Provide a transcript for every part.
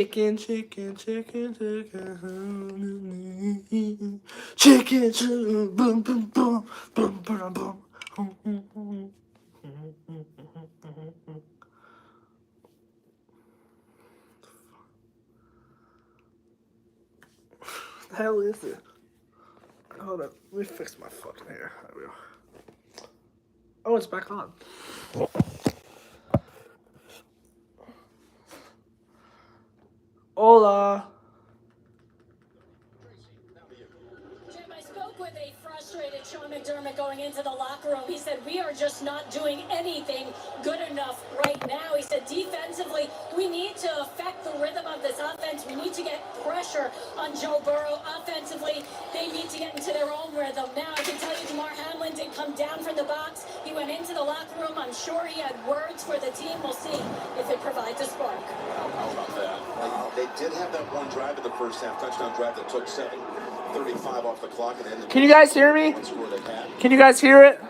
Chicken, chicken, chicken, chicken. Chicken, chicken, boom, boom, boom, boom, boom, boom. The hell is it? Hold on, let me fix my fucking hair. There we go. Oh, it's back on. Hola. Jim, I spoke with a frustrated Sean McDermott going into the locker room. He said, we are just not doing anything good enough right now. He said, defensively, we need to affect the rhythm of this offense. We need to get pressure on Joe Burrow. Offensively, they need to get into their own rhythm. Now, I can tell you, Damar Hamlin did come down from the box. He went into the locker room. I'm sure he had words for the team. We'll see if it provides a spark. How about that? They did have that one drive in the first half, touchdown drive that took 7:35 off the clock. And Can you guys hear me? Can you guys hear it?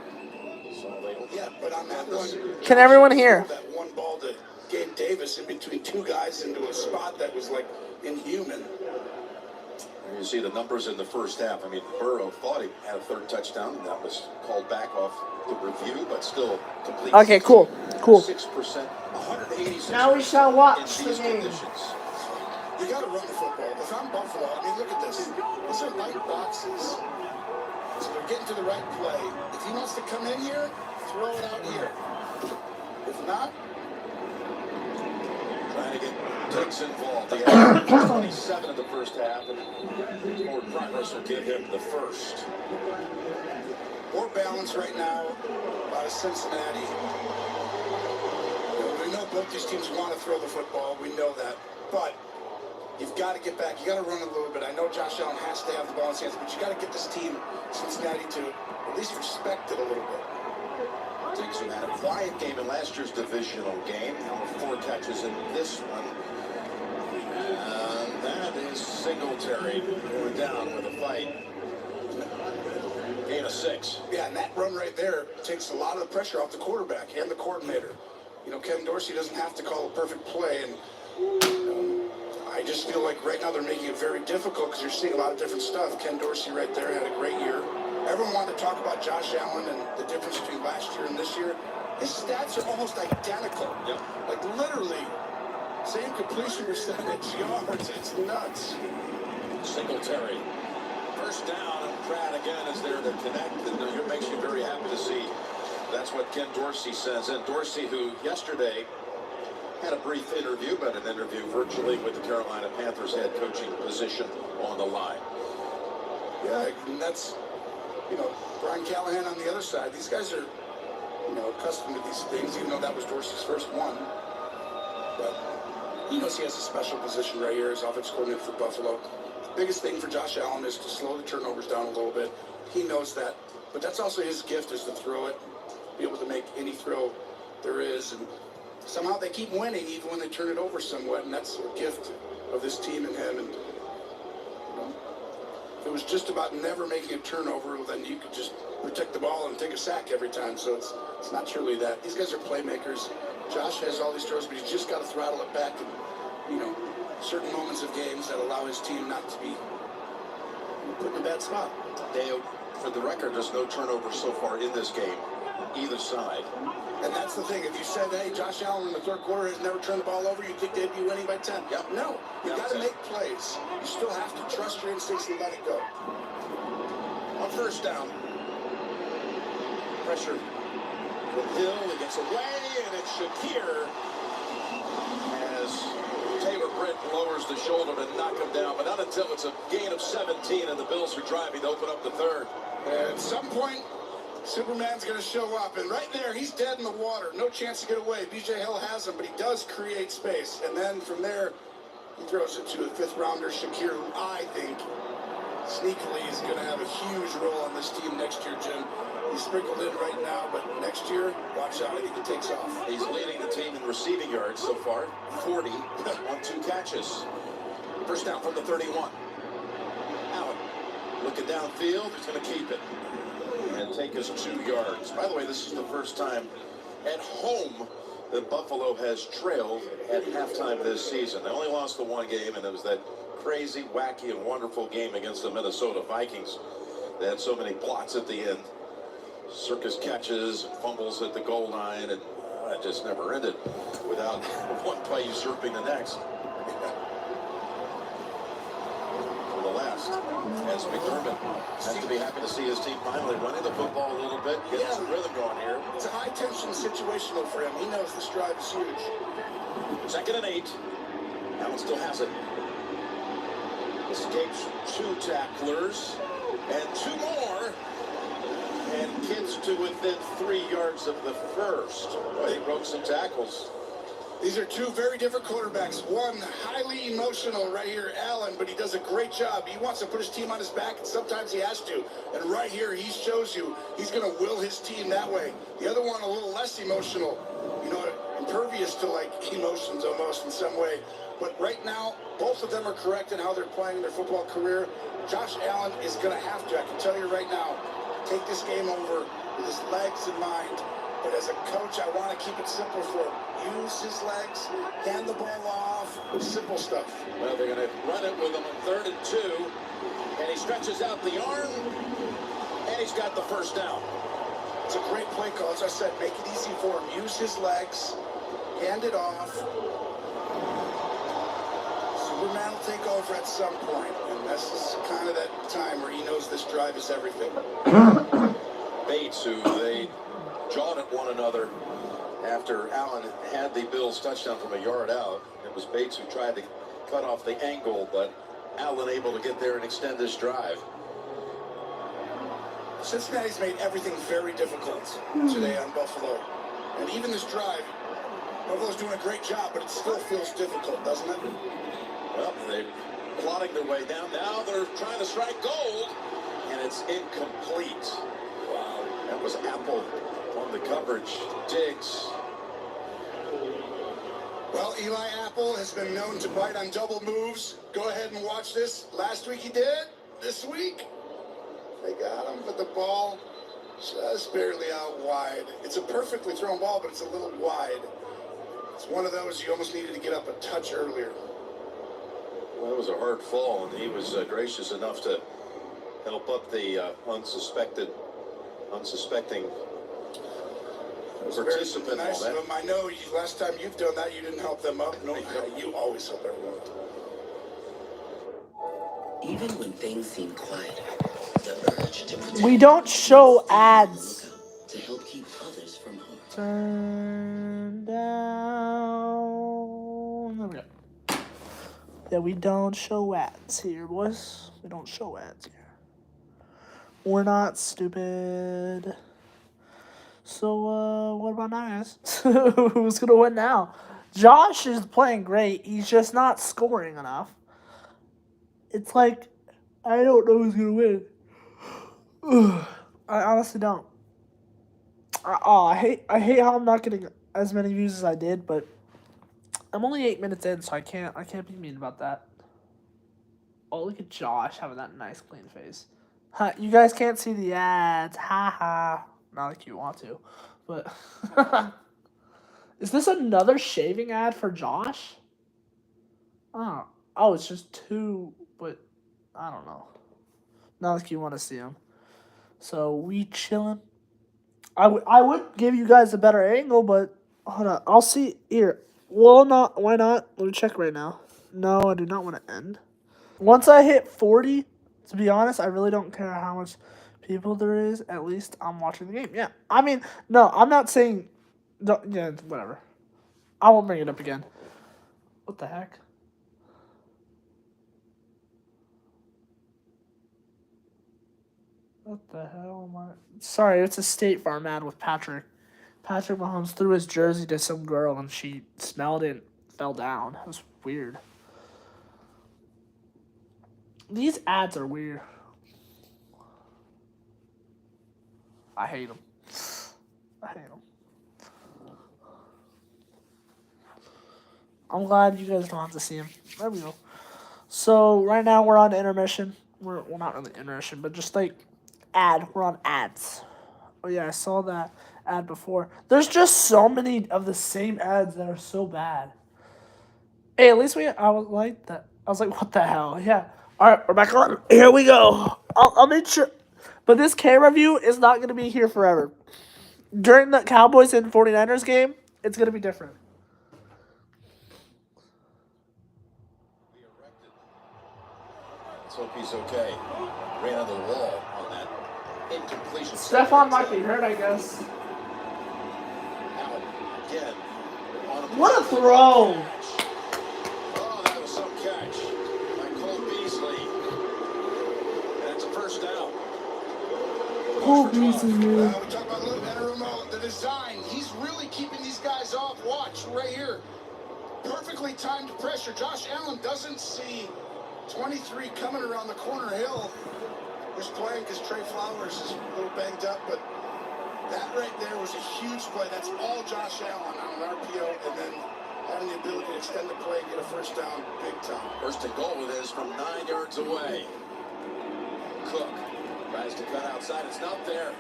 Yeah, but on that one, Can everyone hear? that one ball to Gabe Davis in between two guys into a spot that was like inhuman. You see the numbers in the first half. I mean, Burrow thought he had a third touchdown, and that was called back off the review, but still complete. Okay, cool. 6%, 186. Now we shall watch in the these game. conditions. You got to run the football. If I'm Buffalo, I mean, look at this. These are light boxes. So they're getting to the right play. If he wants to come in here, throw it out here. If not, Trying to get Diggs involved. They had 27 in the first half, and forward progress will give him the first. more balance right now out of Cincinnati. We know both these teams want to throw the football. We know that. But you've got to get back. You got to run a little bit. I know Josh Allen has to have the ball in his hands, but you got to get this team, Cincinnati, to at least respect it a little bit. Diggs had a quiet game in last year's divisional game. Now 4 catches in this one. And that is Singletary going down with a fight. Gain of 6. Yeah, and that run right there takes a lot of the pressure off the quarterback and the coordinator. You know, Ken Dorsey doesn't have to call a perfect play, and I just feel like right now they're making it very difficult because you're seeing a lot of different stuff. Ken Dorsey right there had a great year. Everyone wanted to talk about Josh Allen and the difference between last year and this year. His stats are almost identical. Yep. Like literally, same completion percentage, yards. It's nuts. Singletary. First down, and Pratt again is there to connect, and it makes you very happy to see. That's what Ken Dorsey says. And Dorsey, who yesterday had a brief interview, but an interview virtually with the Carolina Panthers head coaching position on the line. Yeah, and that's, you know, Brian Callahan on the other side. These guys are, you know, accustomed to these things, even though that was Dorsey's first one. But he knows he has a special position right here as offensive coordinator for Buffalo. The biggest thing for Josh Allen is to slow the turnovers down a little bit. He knows that. But that's also his gift, is to throw it, be able to make any throw there is. And somehow they keep winning even when they turn it over somewhat. And that's a gift of this team and him. And you know, if it was just about never making a turnover, well, then you could just protect the ball and take a sack every time. So it's not truly that. These guys are playmakers. Josh has all these throws, but he's just got to throttle it back. And, you know, certain moments of games that allow his team not to be put in a bad spot. Dale, for the record, there's no turnover so far in this game, either side. And that's the thing. If you said, hey, Josh Allen in the third quarter has never turned the ball over, you think they'd be winning by 10? Yep. No. You got to Yep. make plays. You still have to trust your instincts and let it go. On first down. Pressure from Hill. He gets away, and it's Shakir as Taylor Britt lowers the shoulder to knock him down, but not until it's a gain of 17 and the Bills are driving to open up the third. And at some point, Superman's going to show up, and right there, he's dead in the water. No chance to get away. B.J. Hill has him, but he does create space. And then from there, he throws it to a fifth-rounder, Shakir, who I think sneakily is going to have a huge role on this team next year, Jim. He's sprinkled in right now, but next year, watch out. I think he takes off. He's leading the team in receiving yards so far, 40 on 2 catches. First down from the 31. Allen looking downfield. He's going to keep it and take us 2 yards. By the way, this is the first time at home that Buffalo has trailed at halftime this season. They only lost the one game, and it was that crazy, wacky, and wonderful game against the Minnesota Vikings. They had so many plots at the end. Circus catches, fumbles at the goal line, and it just never ended without one play usurping the next. For the last, as McDermott has to be happy to see his team finally running the football a little bit, getting some rhythm going here. It's a high-tension situational for him. He knows this drive is huge. 2nd and 8. Allen still has it. Escapes 2 tacklers and 2 more. And kids to within 3 yards of the first. Boy, he broke some tackles. These are 2 very different quarterbacks. One highly emotional right here, Allen, but he does a great job. He wants to put his team on his back, and sometimes he has to. And right here, he shows you he's going to will his team that way. The other one, a little less emotional, you know, impervious to, like, emotions almost in some way. But right now, both of them are correct in how they're playing in their football career. Josh Allen is going to have to, I can tell you right now, take this game over with his legs in mind. But as a coach, I want to keep it simple for him. Use his legs, hand the ball off, simple stuff. Well, they're going to run it with him on 3rd and 2. And he stretches out the arm, and he's got the first down. It's a great play call. As I said, make it easy for him. Use his legs, hand it off. Superman will take over at some point, and this is kind of that time where he knows this drive is everything. Bates, who they jawed at one another after Allen had the Bills touchdown from a yard out. It was Bates who tried to cut off the angle, but Allen able to get there and extend this drive. Cincinnati's made everything very difficult today on Buffalo. And even this drive, Buffalo's doing a great job, but it still feels difficult, doesn't it? Well, they're plotting their way down. Now they're trying to strike gold, and it's incomplete. Wow, that was Apple on the coverage. Diggs. Well, Eli Apple has been known to bite on double moves. Go ahead and watch this. Last week he did. This week, they got him, but the ball just barely out wide. It's a perfectly thrown ball, but it's a little wide. It's one of those you almost needed to get up a touch earlier. Well, it was a hard fall, and he was gracious enough to help up the unsuspecting participant. Nice of him. I know last time you've done that, you didn't help them up. No, you always help everyone. Even when things seem quiet, the urge to protect We don't show ads. to help keep others from harm. Turn down. There we go. Yeah, we don't show ads here, boys. We don't show ads here. We're not stupid. So, what about now, guys? Who's going to win now? Josh is playing great. He's just not scoring enough. It's like, I don't know who's going to win. I honestly don't. I hate how I'm not getting as many views as I did, but I'm only 8 minutes in, so I can't be mean about that. Oh, look at Josh having that nice clean face. Huh, you guys can't see the ads. Ha ha. Not like you want to, but is this another shaving ad for Josh? Oh, it's just 2, but I don't know. Not like you want to see him. So we chilling. I would give you guys a better angle, but hold on. I'll see here. Well, not. Why not? Let me check right now. No, I do not want to end. Once I hit 40, to be honest, I really don't care how much people there is. At least I'm watching the game. Yeah. I mean, no, I'm not saying. Yeah, whatever. I won't bring it up again. What the heck? What the hell am I? Sorry, it's a State Farm ad with Patrick. Patrick Mahomes threw his jersey to some girl and she smelled it and fell down. It was weird. These ads are weird. I hate them. I hate them. I'm glad you guys don't have to see them. There we go. So, right now we're on intermission. Well, not really intermission, but just like ad. We're on ads. Oh, yeah, I saw that ad before. There's just so many of the same ads that are so bad. Hey, at least I was like that. I was like, what the hell? Yeah. All right, we're back on. Here we go. I'll make sure. But this camera view is not going to be here forever. During the Cowboys and 49ers game, it's going to be different. Let's hope he's okay. Ran on the wall on that incompletion. Stephon might be hurt, I guess. Allen again. What a throw! Oh, that was some catch by Cole Beasley. And it's a first down. Cole Beasley, We man. talk about Lou Anarumo, the design. He's really keeping these guys off. Watch right here. Perfectly timed pressure. Josh Allen doesn't see 23 coming around the corner. Hill was playing because Trey Flowers is a little banged up, but that right there was a huge play. That's all Josh Allen on an RPO, and then having the ability to extend the play, get a first down, big time. First and goal with this from 9 yards away. Cook tries to cut outside. It's not there.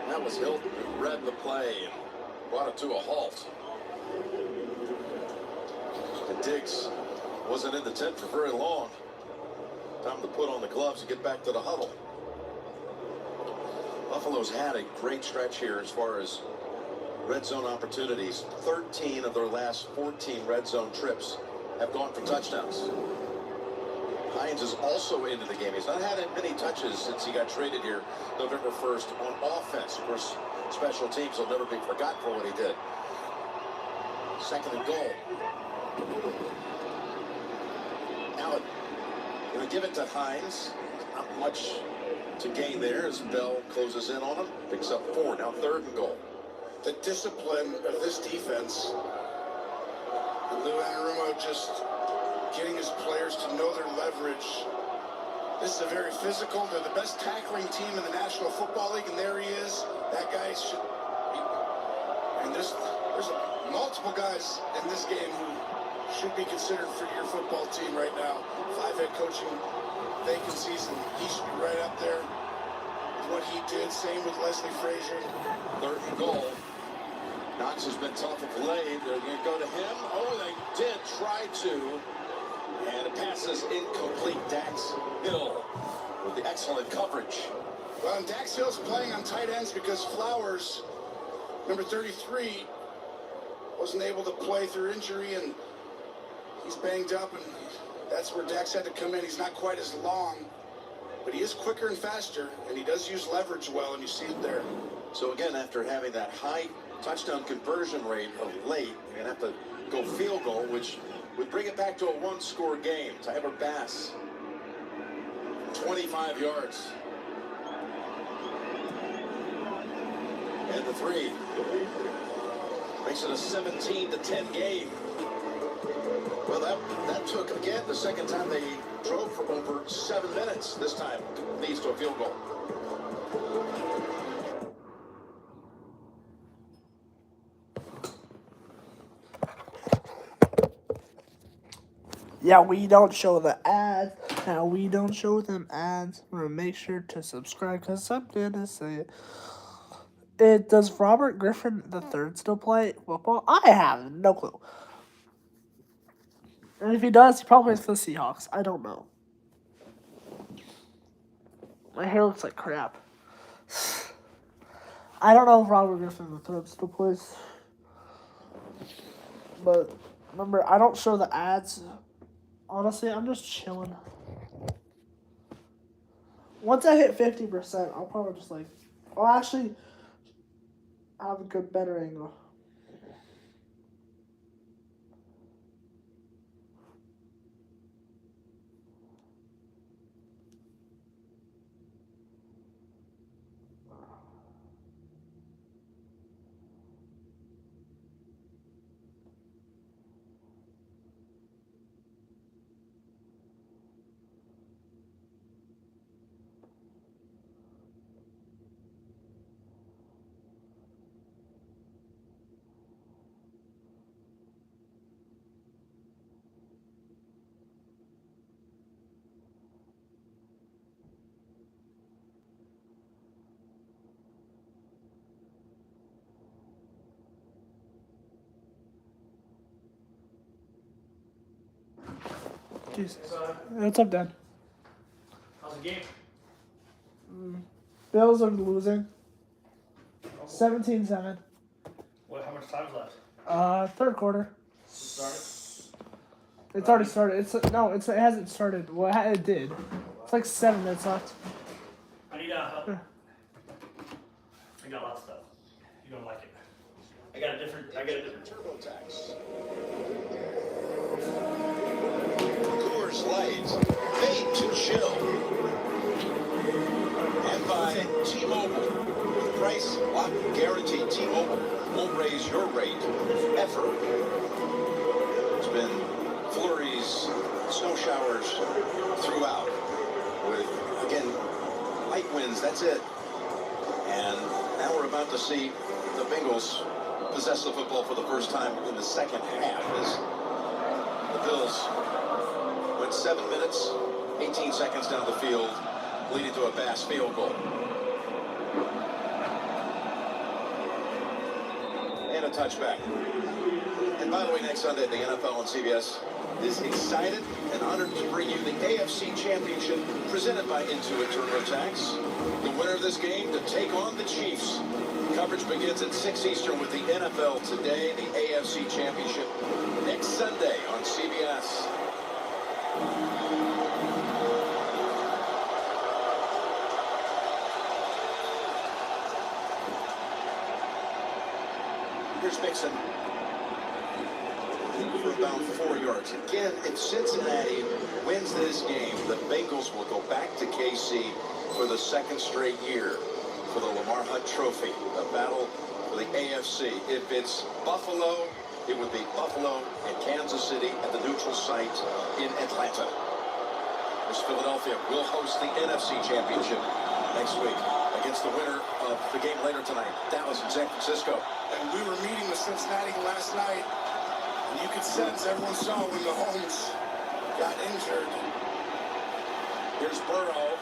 That was Hilton who read the play and brought it to a halt. And Diggs wasn't in the tent for very long. Time to put on the gloves and get back to the huddle. Buffalo's had a great stretch here as far as red zone opportunities. 13 of their last 14 red zone trips have gone for touchdowns. Hines is also into the game. He's not had many touches since he got traded here November 1st on offense. Of course, special teams will never be forgotten for what he did. Second and goal. Allen going to give it to Hines. Not much to gain there as Bell closes in on him. Picks up 4. Now third and goal. The discipline of this defense, and Lou Anarumo just getting his players to know their leverage. This is a very physical, they're the best tackling team in the National Football League, and there he is. That guy should be, and there's multiple guys in this game who should be considered for your football team right now. 5 head coaching vacancies, and he should be right up there with what he did. Same with Leslie Frazier. Third and goal. Knox has been tough of late. They're going to go to him. Oh, they did try to. And the pass is incomplete. Dax Hill with the excellent coverage. Well, and Dax Hill's playing on tight ends because Flowers, number 33, wasn't able to play through injury, and he's banged up, and that's where Dax had to come in. He's not quite as long, but he is quicker and faster, and he does use leverage well, and you see it there. So again, after having that high touchdown conversion rate of late, you're going to have to go field goal, which would bring it back to a one-score game. Tyler Bass, 25 yards. And the 3. Makes it a 17-10 game. Well, that took, again, the second time they drove for over 7 minutes. This time leads to a field goal. Yeah, we don't show the ads. Now we don't show them ads. Remember, make sure to subscribe because I'm gonna say it. Does Robert Griffin III still play football? I have no clue. And if he does, he probably plays for the Seahawks. I don't know. My hair looks like crap. I don't know if Robert Griffin III still plays. But remember, I don't show the ads. Honestly, I'm just chilling. Once I hit 50%, I'll probably just like... I'll actually have a good, better angle. Jesus. What's up, Dan? How's the game? Bills are losing. 17-7. What? How much time is left? Third quarter. Started? It's already started. It hasn't started. Well, it did. It's like 7 minutes left. I need help. I got lots of stuff. You don't like it. I got a different TurboTax. Coors Light, made to chill. And by T-Mobile. With price lock guarantee, T-Mobile won't raise your rate ever. It's been flurries, snow showers throughout. With, again, light winds, that's it. And now we're about to see the Bengals possess the football for the first time in the second half as the Bills went 7 minutes, 18 seconds down the field, leading to a Bass field goal. And a touchback. And by the way, next Sunday, the NFL on CBS is excited and honored to bring you the AFC Championship presented by Intuit TurboTax. The winner of this game to take on the Chiefs. Coverage begins at 6 Eastern with the NFL Today, the AFC Championship next Sunday on CBS. Here's Mixon for about 4 yards. Again, if Cincinnati wins this game, the Bengals will go back to KC for the second straight year for the Lamar Hunt Trophy, a battle for the AFC. If it's Buffalo, it would be Buffalo and Kansas City at the neutral site in Atlanta. As Philadelphia will host the NFC Championship next week against the winner of the game later tonight, Dallas and San Francisco. And we were meeting with Cincinnati last night, and you could sense everyone saw when Mahomes got injured. Here's Burrow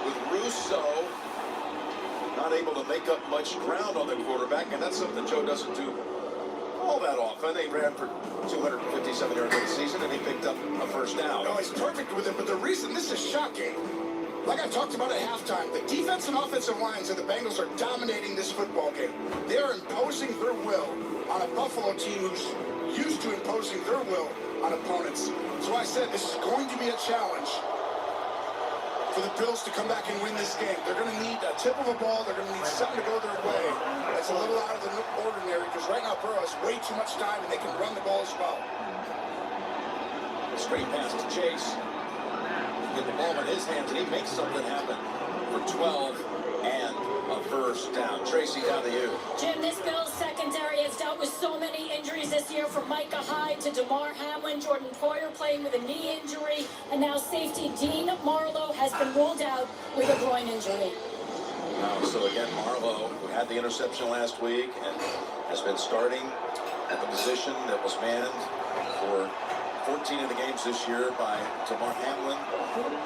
with Russo. Not able to make up much ground on the quarterback, and that's something Joe doesn't do all that often. They ran for 257 yards in the season, and he picked up a first down. No, he's perfect with it, but the reason this is shocking, like I talked about at halftime, the defense and offensive lines of the Bengals are dominating this football game. They are imposing their will on a Buffalo team who's used to imposing their will on opponents. So I said this is going to be a challenge for the Bills to come back and win this game. They're going to need a tip of a ball. They're going to need something to go their way. That's a little out of the ordinary because right now Burrow has way too much time and they can run the ball as well. Straight pass to Chase. Get the ball in his hands and he makes something happen for 12 and a first down. Tracy, down to you. Jim, this Bills secondary has dealt with so many injuries this year, from Micah Hyde to DeMar Hamlin, Jordan Poyer playing with a knee injury, and now safety Dean Marlowe has been ruled out with a groin injury. So again, Marlowe, who had the interception last week and has been starting at the position that was manned for 14 of the games this year by DeMar Hamlin.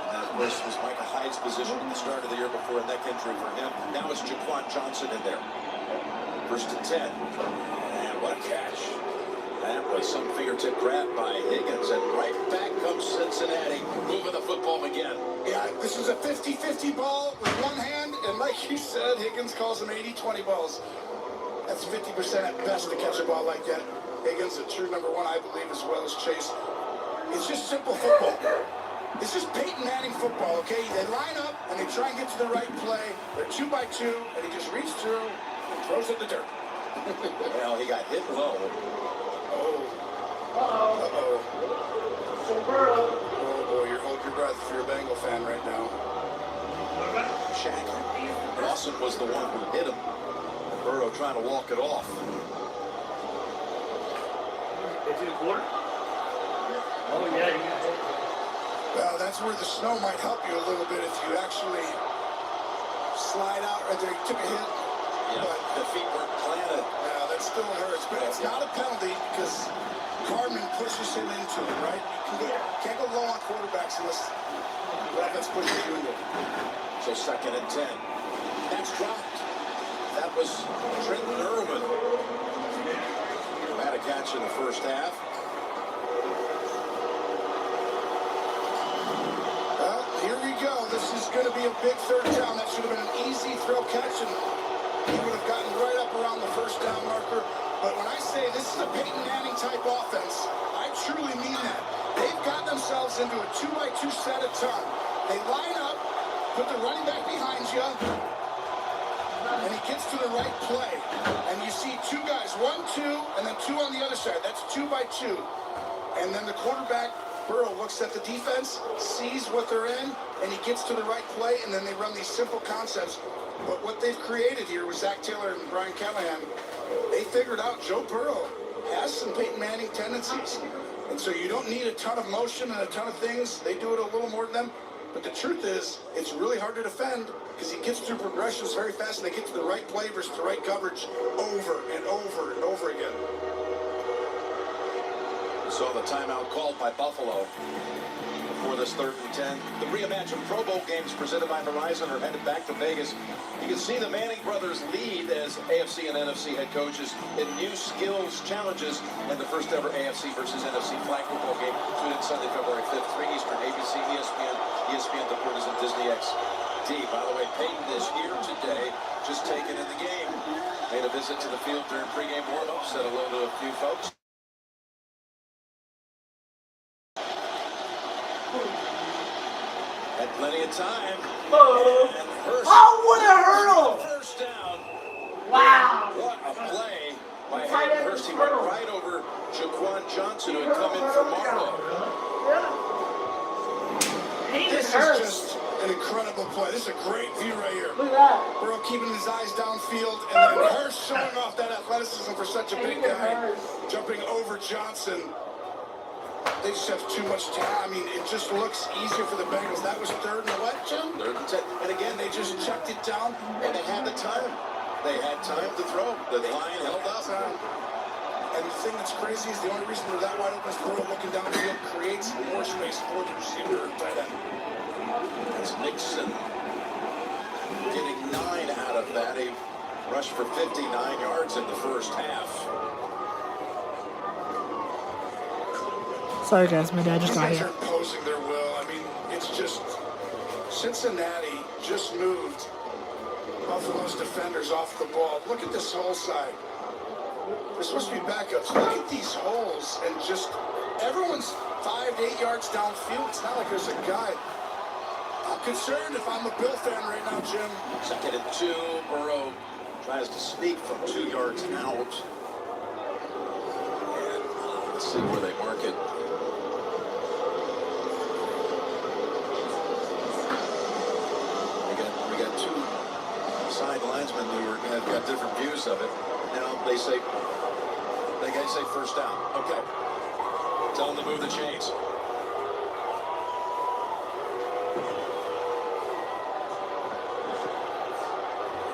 And of course, it was Micah Hyde's position at the start of the year before a neck injury for him. Now it's Jaquan Johnson in there. First and 10. And what a catch. That was some fingertip grab by Higgins. And right back comes Cincinnati, moving the football again. Yeah, this was a 50-50 ball with one hand, and like you said, Higgins calls them 80-20 balls. That's 50% at best to catch a ball like that. Higgins, a true number one, I believe, as well as Chase. It's just simple football. It's just Peyton Manning football, okay? They line up, and they try and get to the right play. They're 2 by 2, and he just reaches through and throws it in the dirt. Well, he got hit low. Uh-oh. Oh, boy, you're holding your breath if you're a Bengal fan right now. Shaq Lawson was the one who hit him. Burrow trying to walk it off. It's in a quarter? Oh, yeah. Well, that's where the snow might help you a little bit if you actually slide out right there. You took a hit. Yeah, but the feet weren't planted. yeah, that still hurts. But it's not a penalty because Carmen pushes him into it, right? You can't go low on quarterbacks unless the offense pushes you into it. So second and 10. That's dropped. That was Trenton Irwin. Who had a catch in the first half. going to be a big third down. That should have been an easy throw catch, and he would have gotten right up around the first down marker. But when I say this is a Peyton Manning type offense, I truly mean that. They've got themselves into a 2-by-2 set a ton. They line up, put the running back behind you, and he gets to the right play. And you see two guys, 1, 2, and then 2 on the other side. That's 2-by-2. And then the quarterback, Burrow, looks at the defense, sees what they're in, and he gets to the right play, and then they run these simple concepts. But what they've created here with Zach Taylor and Brian Callahan, they figured out Joe Burrow has some Peyton Manning tendencies. And so you don't need a ton of motion and a ton of things. They do it a little more than them. But the truth is, it's really hard to defend because he gets through progressions very fast, and they get to the right play versus the right coverage over and over and over again. We saw the timeout called by Buffalo before this 3rd and 10. The reimagined Pro Bowl games presented by Verizon are headed back to Vegas. You can see the Manning brothers lead as AFC and NFC head coaches in new skills challenges in the first ever AFC versus NFC flag football game. Tune in Sunday, February 5th, 3 Eastern, ABC, ESPN Deportes, and Disney XD. By the way, Peyton is here today, just taken in the game. Made a visit to the field during pregame warm-up, said hello to a few folks. Had plenty of time. And Hurst, what a hurdle! First down. Wow. What a play by Hayden Hurst. He went right over Jaquan Johnson, who had come in from Marlowe. This is just an incredible play. This is a great view right here. Look at that. Burrow keeping his eyes downfield, and then Hurst showing off that athleticism for such a big guy. Jumping over Johnson. They just have too much time. I mean, it just looks easier for the Bengals. That was 3rd and what, Jim? 3rd and 10. And again, they just checked it down, And they had the time. They had time to throw. The line held up. And the thing that's crazy is the only reason they're that wide open is Burrow looking downfield creates more space for the receiver and tight end. That's Nixon getting 9 out of that. He rushed for 59 yards in the first half. Sorry guys, my dad just got These here. guys are imposing their will. I mean, it's just Cincinnati just moved Buffalo's defenders off the ball. Look at this whole side. They're supposed to be backups. Look at these holes, and just everyone's 5 to 8 yards downfield. It's not like there's a guy. I'm concerned if I'm a Bill fan right now, Jim. 2nd and 2. Burrow tries to sneak from 2 yards out. And let's see where they mark it. We got 2 side linesmen who have got different views of it. Now they say first down. Okay. Tell them to move the chains.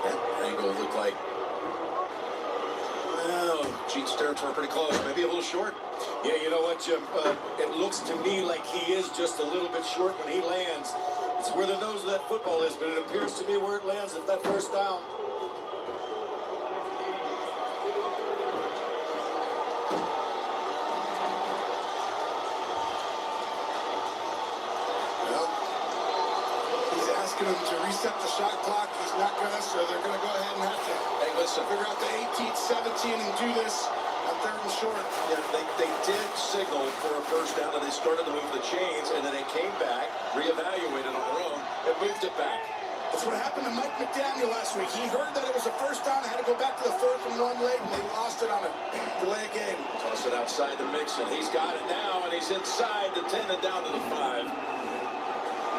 That angle looked like, well, Cheats territory pretty close. Maybe a little short. Yeah, you know what, Jim? It looks to me like he is just a little bit short when he lands. It's where the nose of that football is, but it appears to me where it lands at that first down. Well, he's asking them to reset the shot clock. He's not going to, so they're going to go ahead and have to figure out the 18, 17 and do this on 3rd and short. Yeah, they did signal for a first down, and they started to move the chains, and then they came back, reevaluated on their own, and moved it back. That's what happened to Mike McDaniel last week. He heard that it was a first down and had to go back to the 4th and 1 late, and they lost it on a delay of game. Toss it outside the mix, and he's got it now, and he's inside the 10 and down to the 5.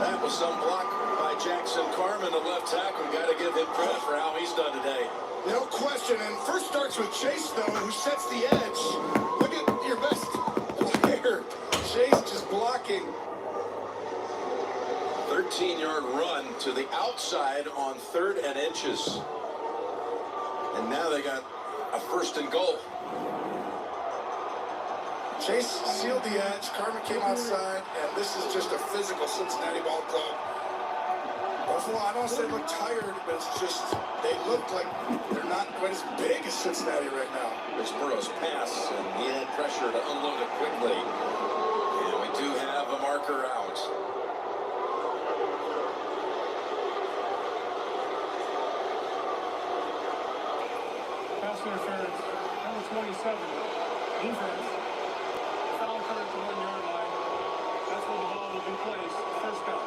That was some block by Jackson Carman, the left tackle. Got to give him credit for how he's done today. No question, and first starts with Chase, though, who sets the edge. Look at your best player. Chase just blocking. 13-yard run to the outside on 3rd and inches. And now they got a 1st and goal. Chase sealed the edge. Carman came outside, and this is just a physical Cincinnati ball club. Buffalo, I don't want to say they look tired, but it's just they look like they're not quite as big as Cincinnati right now. There's Burrow's pass, and he had pressure to unload it quickly. And we do have a marker out. interference. Number 27. Defense. Foul card at the 1 yard line. That's where the ball will be placed. First down.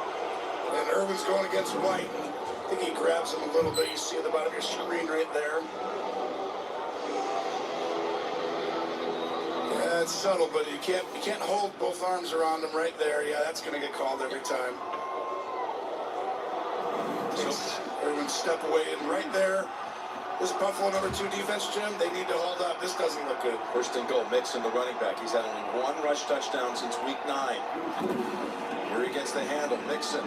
And Irvin's going against White. I think he grabs him a little bit. You see at the bottom of your screen right there. Yeah, it's subtle, but you can't hold both arms around him right there. Yeah, that's going to get called every time. So Irvin step away, and right there, this Buffalo number 2 defense, Jim, they need to hold up. This doesn't look good. First and goal, Mixon, the running back. He's had only 1 rush touchdown since week 9. Here he gets the handle, Mixon.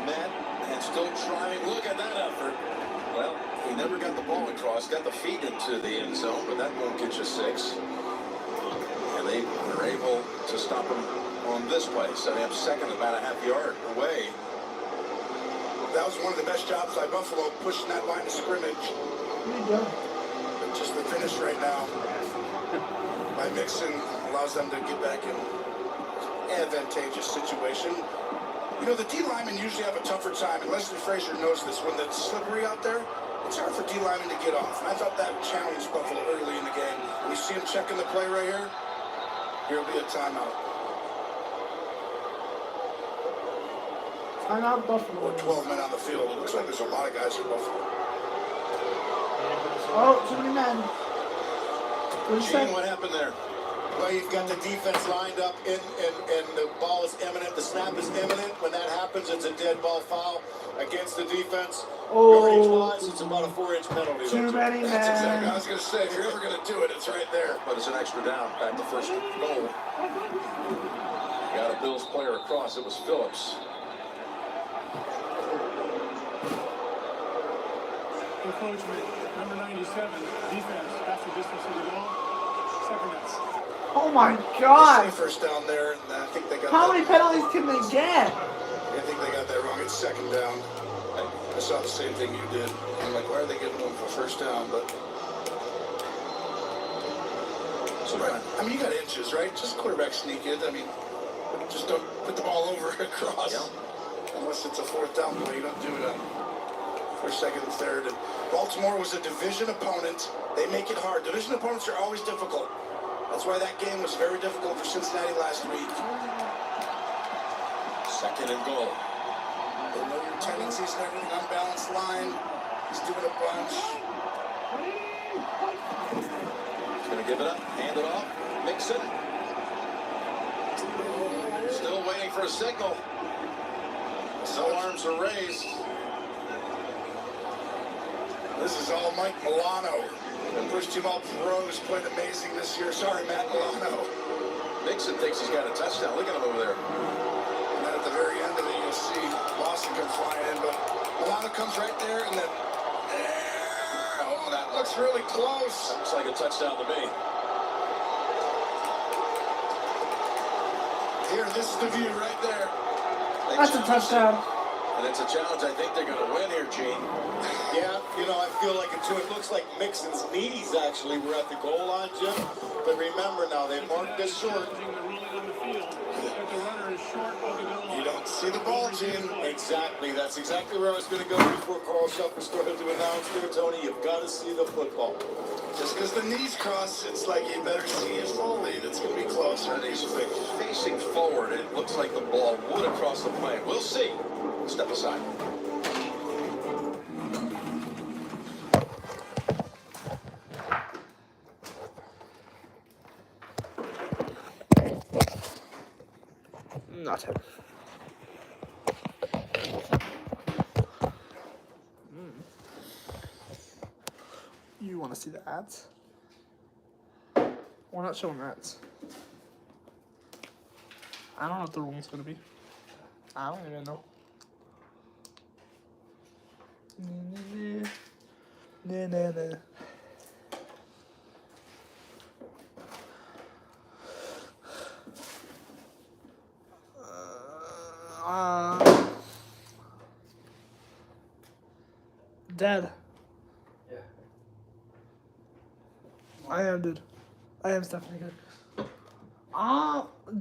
Met and still trying. Look at that effort. Well, he never got the ball across, got the feet into the end zone, but that won't get you 6. And they were able to stop him on this play. Setting up second, about a half yard away. That was one of the best jobs by Buffalo, pushing that line of scrimmage. But just the finish right now by Mixon allows them to get back in an advantageous situation. You know, the D linemen usually have a tougher time, and Leslie Frazier knows this. When it's slippery out there, it's hard for D linemen to get off. And I thought that challenged Buffalo early in the game. When you see him checking the play right here, here'll be a timeout. I'm not Buffalo. 12 men on the field. It looks like there's a lot of guys for Buffalo. Oh, too many men. What did you say? Gene, what happened there? Well, you've got the defense lined up and the ball is imminent. The snap is imminent. When that happens, it's a dead ball foul against the defense. Yardage-wise, it's about a 4-inch penalty. Too many men. That's exactly what I was going to say. If you're ever going to do it, it's right there. But it's an extra down. Back to first goal. Got a Bills player across. It was Phillips. Encroachment. Number 97. Defense. That's the distance of the goal. Second nets. Oh my They God! say first down there, and I think they got How that. many penalties can they get? I think they got that wrong. It's second down. I saw the same thing you did. I'm like, why are they giving them for first down? But so right. I mean, you got inches, right? Just quarterback sneak it. I mean, just don't put the ball over across. Yeah. Unless it's a fourth down play, you don't do it on first, second, and third. And Baltimore was a division opponent. They make it hard. Division opponents are always difficult. That's why that game was very difficult for Cincinnati last week. Second and goal. They know your tendencies and everything. Unbalanced line. He's doing a bunch. He's going to give it up. Hand it off. Mixon. Still waiting for a signal. No arms are raised. This is all Mike Milano. The first team All-Pros played amazing this year. Sorry, Matt Milano. Nixon thinks he's got a touchdown. Look at him over there. And then at the very end of it, you'll see Lawson come flying in, but Milano comes right there, and then oh, that looks really close. Looks like a touchdown to me. Here, this is the view right there. That's a touchdown. And it's a challenge I think they're going to win here, Gene. Yeah, you know, I feel like it too. It looks like Mixon's knees actually were at the goal line, Jim. But remember now, they marked this short. Challenging the ruling on the field. If the runner is short of the goal line. You don't see the ball, Gene. Exactly. That's exactly where I was going to go before Carl Shuffler started to announce there, Tony. You've got to see the football. Just because the knees cross, it's like you better see his full lead. It's going to be closer. And he's facing forward. It looks like the ball would have crossed the plane. We'll see. Step aside. Not him. You want to see the ads? We're not showing ads. I don't know what the rule's gonna be. I don't even know. Nah. Dead. Yeah. I am, dude. I am Stephanie good.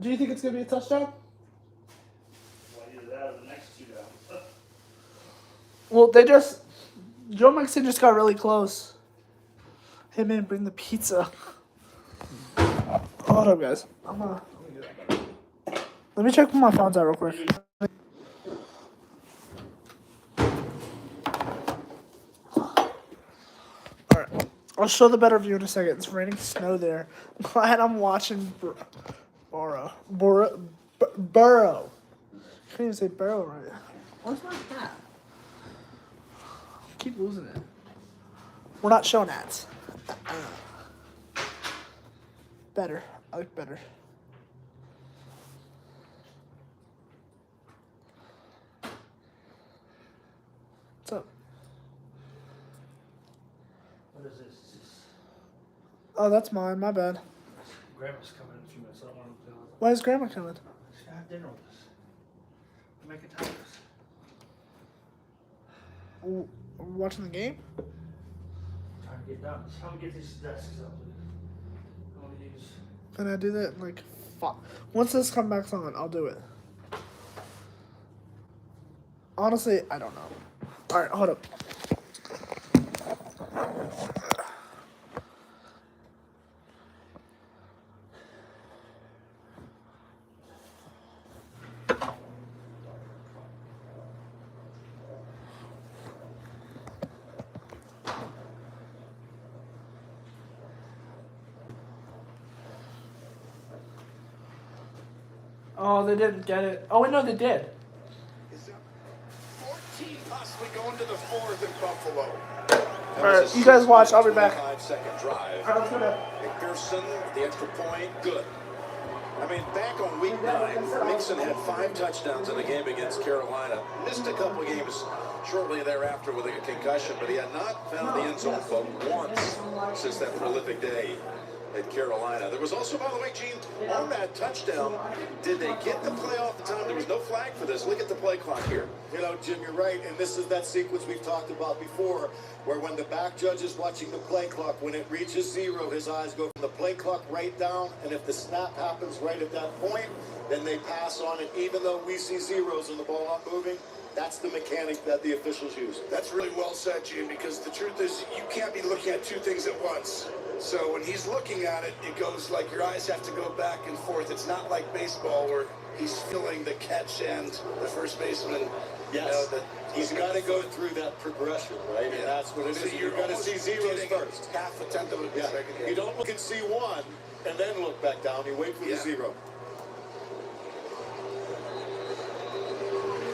Do you think it's gonna be a touchdown? Well, either that or the next two downs. Well, Joe Mixon just got really close. Hey man, bring the pizza. Hold up, guys. Let me check when my phone's out real quick. Alright. I'll show the better view in a second. It's raining snow there. I'm glad I'm watching Burrow. I can't even say Burrow right. Where's my hat? Keep losing it. We're not showing hats. Better. I like better. What's up? What is this? Oh, that's mine. My bad. Grandma's coming in a few minutes. I don't want to. Why is Grandma coming? She's gonna have dinner with us. We're making tacos. We're watching the game? Trying to get done. How do we get these desks up? I want to use. Can I do that? Once this comes back on, I'll do it. Honestly, I don't know. Alright, hold up. Oh, they didn't get it. Oh, wait, no, they did. 14 possibly going to the fourth in Buffalo. Alright, you guys watch. I'll be back. 5-second drive. Alright, let's go back. McPherson, the extra point, good. I mean, back on week 9, Mixon had 5 touchdowns in a game against Carolina. Missed a couple of games shortly thereafter with a concussion, but he had not found the end zone but once since that prolific day at Carolina. There was also, by the way, Gene, on that touchdown, did they get the play off the time? There was no flag for this. Look at the play clock here. You know, Jim, you're right, and this is that sequence we've talked about before, where when the back judge is watching the play clock, when it reaches 0, his eyes go from the play clock right down, and if the snap happens right at that point, then they pass on it, even though we see zeros and the ball not moving. That's the mechanic that the officials use. That's really well said, Gene, because the truth is you can't be looking at two things at once. So when he's looking at it, it goes like your eyes have to go back and forth. It's not like baseball where he's feeling the catch and the first baseman. Yes, he's got to go through that progression, right? And that's what it is. So You're going to see zeros first. Half a tenth of a second. You don't look and see 1 and then look back down. You wait for the 0.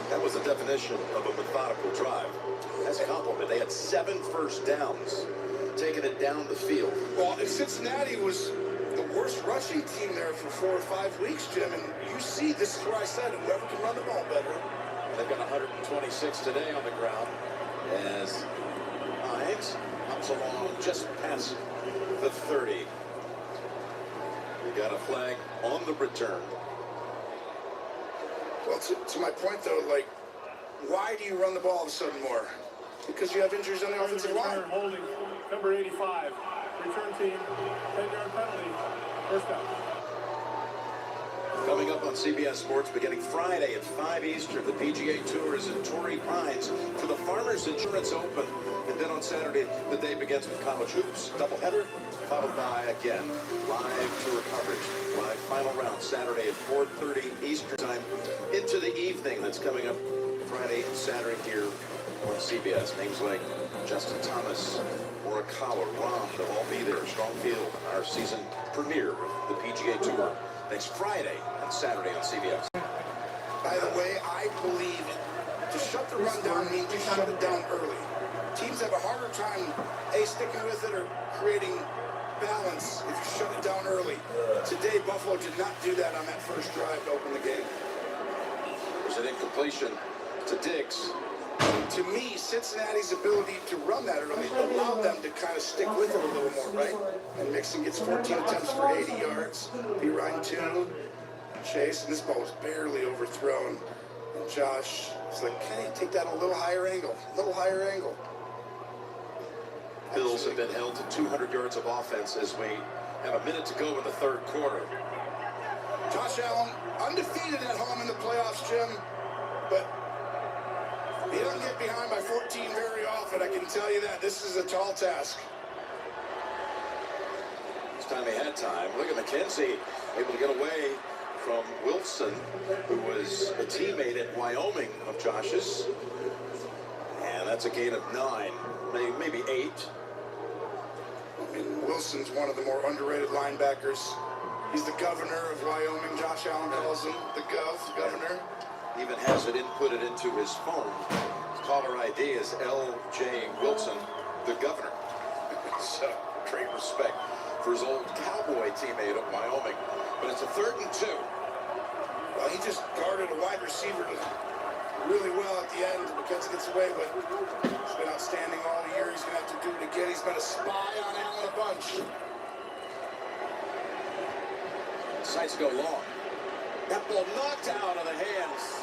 That was the definition of a methodical drive. As a compliment, they had 7 first downs, taking it down the field. Well, and Cincinnati was the worst rushing team there for 4 or 5 weeks, Jim. And you see, this is where I said, whoever can run the ball better. They've got 126 today on the ground as Hines comes along just past the 30. We got a flag on the return. Well, to my point, though, like, why do you run the ball all of a sudden more? Because you have injuries on the offensive line. Holding number 85. Return team, 10-yard penalty. First down. Coming up on CBS Sports beginning Friday at 5 Eastern, the PGA Tour is in Torrey Pines for the Farmers Insurance Open. And then on Saturday, the day begins with college hoops, doubleheader, followed by, again, live tour coverage. Live final round Saturday at 4:30 Eastern time into the evening. That's coming up Friday and Saturday here on CBS. Names like Justin Thomas, Morikawa, Rahm, they'll all be there. Strong field, our season premiere of the PGA Tour next Friday and Saturday on CBS. By the way, I believe to shut the run down means to shut it down early. Teams have a harder time, sticking with it or creating balance if you shut it down early. Today, Buffalo did not do that on that first drive to open the game. There's an incompletion to Diggs. To me, Cincinnati's ability to run that early allowed them to kind of stick with it a little more, right? And Mixon gets 14 attempts for 80 yards. Ryan 2. Chase, and this ball was barely overthrown. And Josh was like, can he take that a little higher angle? A little higher angle. Bills have been held to 200 yards of offense as we have a minute to go in the third quarter. Josh Allen, undefeated at home in the playoffs, Jim, but he doesn't get behind by 14 very often, I can tell you that. This is a tall task. time he had time. Look at McKenzie, able to get away from Wilson, who was a teammate at Wyoming of Josh's. And that's a gain of 9, maybe 8. I mean, Wilson's one of the more underrated linebackers. He's the governor of Wyoming. Josh Allen calls him the governor. Even has it inputted into his phone. His caller ID is L.J. Wilson, the governor. So, great respect for his old Cowboy teammate at Wyoming. But it's a 3rd and 2. Well, he just guarded a wide receiver really well at the end. McKenzie gets away, but he's been outstanding all year. He's going to have to do it again. He's been a spy on Allen a bunch. Sights go long. That ball knocked out of the hands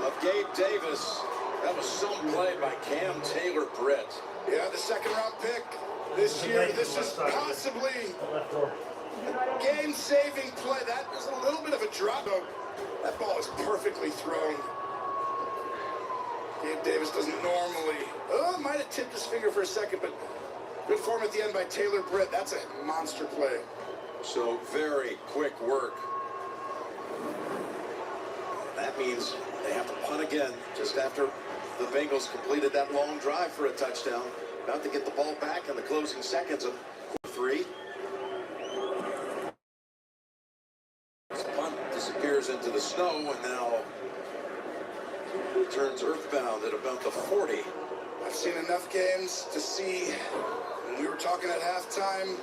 of Gabe Davis. That was some play by Cam Taylor-Britt. Yeah, the 2nd-round pick this year. This is possibly a game-saving play. That was a little bit of a drop. That ball is perfectly thrown. Gabe Davis doesn't normally. Oh, might have tipped his finger for a second, but good form at the end by Taylor-Britt. That's a monster play. So very quick work. That means they have to punt again just after the Bengals completed that long drive for a touchdown. About to get the ball back in the closing seconds of quarter 3. The punt disappears into the snow and now turns earthbound at about the 40. I've seen enough games to see, when we were talking at halftime,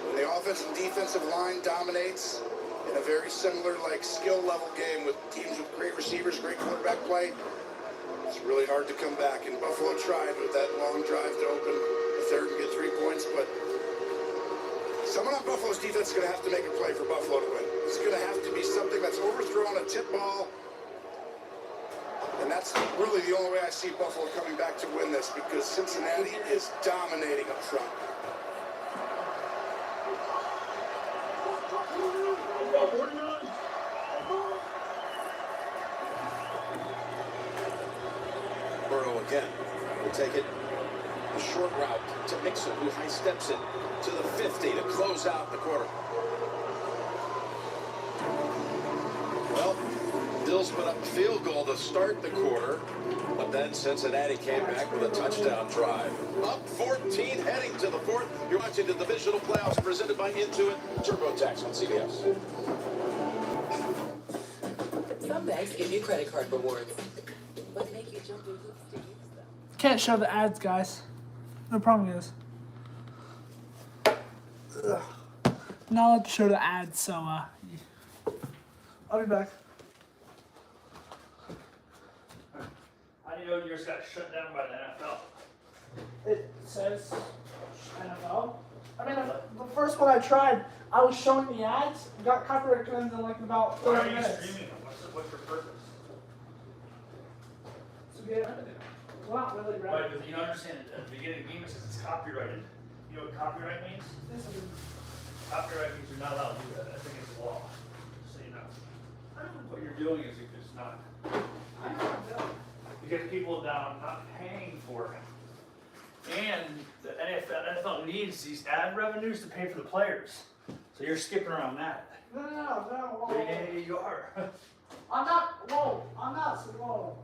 when the offensive and defensive line dominates in a very similar skill level game with teams with great receivers, great quarterback play, it's really hard to come back. And Buffalo tried with that long drive to open the 3rd and get 3 points, but someone on Buffalo's defense is going to have to make a play for Buffalo to win. It's going to have to be something that's overthrown, a tip ball. And that's really the only way I see Buffalo coming back to win this, because Cincinnati is dominating up front. Burrow again will take it the short route to Mixon, who high steps it to the 50 to close out the quarter. Well, Bills put up a field goal to start the quarter, but then Cincinnati came back with a touchdown drive. Up 14 heading to the 4th. You're watching the divisional playoffs presented by Intuit TurboTax on CBS. Some banks give you credit card rewards, but make you jump through hoops to use them. Can't show the ads, guys. No problem is. Not allowed to show the ads, so I'll be back. How do you know yours got shut down by the NFL? It says NFL. I mean, the first one I tried, I was showing the ads, got copyright claims in about Why 30 are you minutes. streaming them? What's your purpose? To get revenue. Well, not really revenue. But you don't understand, at the beginning of the game it says it's copyrighted. You know what copyright means? Copyright means you're not allowed to do that. I think it's law. Just so you know. What you're doing is it's not. I know. Because people down not paying for it. And the NFL needs these ad revenues to pay for the players. So you're skipping around that. No. Whoa. Yeah, you are. I'm not. Whoa. I'm not. So whoa.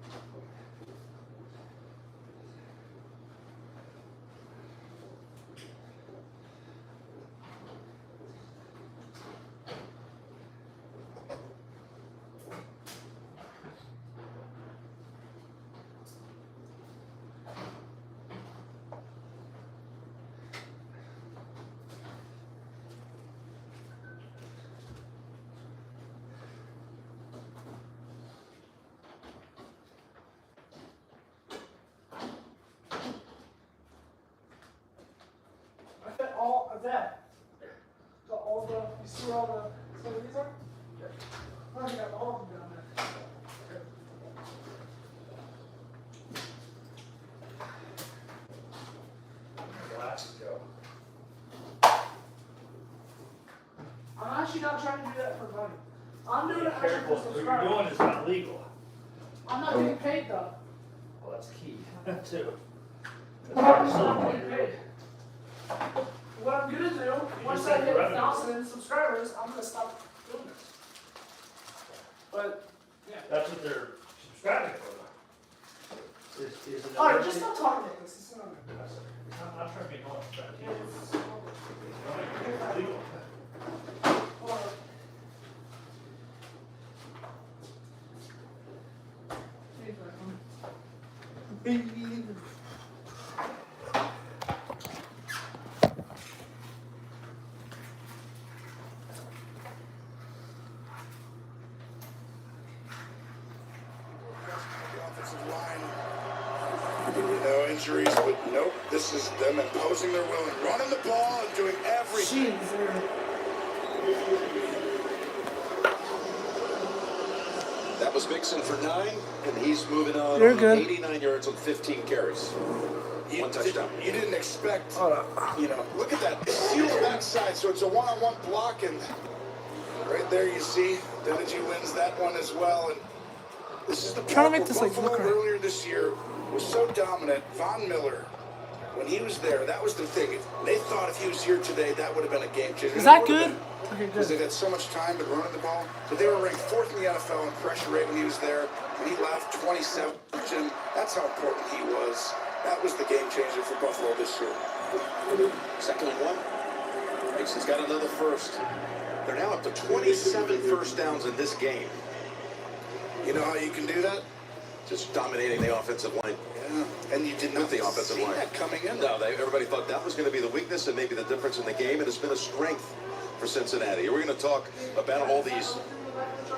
All of that. Got all the. You see where all the these are? Yeah. I got all of them down there. Glasses go. I'm actually not trying to do that for money. I'm doing it Be actually careful. for What you're subscribers. doing is not legal. I'm not getting paid though. Well, that's key too. I'm not getting paid. what I'm gonna do, once said I hit revenue. 1,000 subscribers, I'm gonna stop doing this. But, yeah. That's what they're subscribing for, though. Is it Alright, just stop talking about this. It's not I'm trying to be honest. It's Legal. The offensive line. No injuries, but nope. This is them imposing their will and running the ball and doing everything. That was Mixon for 9, and he's moving on. You're good. 89 yards on 15 carries. One touchdown. You didn't expect, look at that. Seal backside, so it's a one-on-one block, and right there you see Deniji wins that one as well. And this is the Trying to part make where this, like, Buffalo look right. earlier this year was so dominant. Von Miller, when he was there, that was the thing. They thought if he was here today, that would have been a game changer. Is that good? Okay, Because good. they had so much time to running the ball. But they were ranked 4th in the NFL in pressure rate when he was there. When he left, 27. That's how important he was. That was the game changer for Buffalo this year. 2nd and 1. Mixon's got another first. They're now up to 27 first downs in this game. You know how you can do that? Just dominating the offensive line. Yeah. And you did not The offensive see line. that coming in. No, everybody thought that was going to be the weakness and maybe the difference in the game, and it's been a strength for Cincinnati. We're going to talk about all these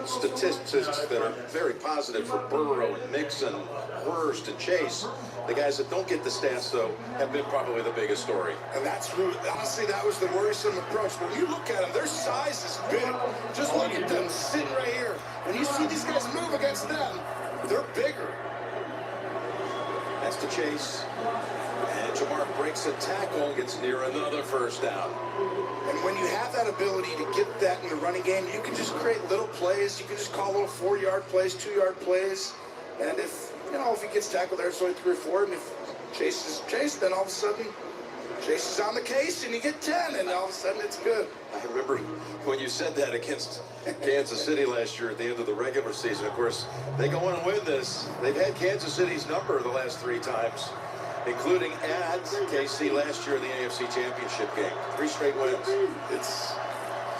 statistics that are very positive for Burrow and Mixon, Hurst and Chase. The guys that don't get the stats, though, have been probably the biggest story. And that's really, honestly, that was the worrisome approach. When you look at them, their size is big. Just look at them sitting right here. When you see these guys move against them, they're bigger. That's to Chase. And Jamar breaks a tackle and gets near another first down. And when you have that ability to get that in the running game, you can just create little plays. You can just call little 4-yard plays, 2-yard plays. And if he gets tackled there, it's only 3 or 4. And if Chase is Chase, then all of a sudden, Chase is on the case and you get 10. And all of a sudden, it's good. I remember when you said that against Kansas City last year at the end of the regular season. Of course, they go on and win this. They've had Kansas City's number the last 3 times, including at KC last year in the AFC Championship game. 3 straight wins. It's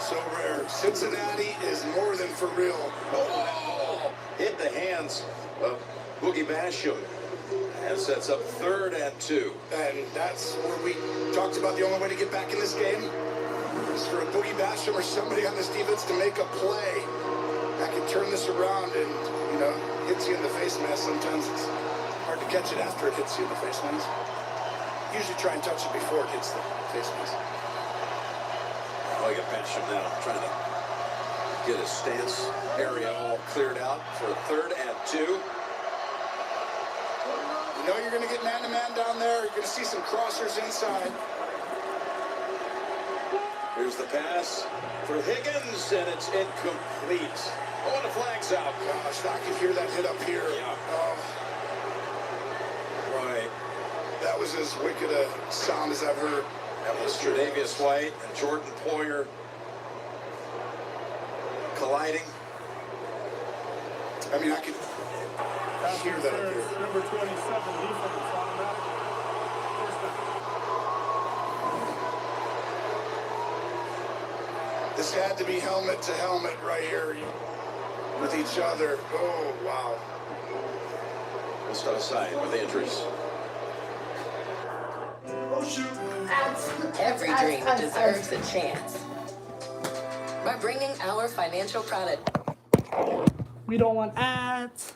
so rare. Cincinnati is more than for real. Oh! Hit the hands of Boogie Basham and sets up 3rd and 2. And that's where we talked about the only way to get back in this game is for a Boogie Basham or somebody on this defense to make a play that can turn this around and, hits you in the face mask. Sometimes it's hard to catch it after it hits you in the face mask. Usually try and touch it before it hits the face mask. Oh, you got Basham now trying to get his stance area all cleared out for 3rd and 2. You know you're going to get man-to-man down there. You're going to see some crossers inside. Here's the pass for Higgins, and it's incomplete. Oh, and the flag's out. Gosh, I can hear that hit up here. Yeah. Oh, Right. that was as wicked a sound as I've heard. That was Tre'Davious White and Jordan Poyer colliding. I mean, I could hear that up here. Number 27, defense, automatic. First down. This had to be helmet to helmet right here with each other. Oh, wow. We'll step aside with injuries. Oh, shoot. Every dream deserves a chance. By bringing our financial product. We don't want ads.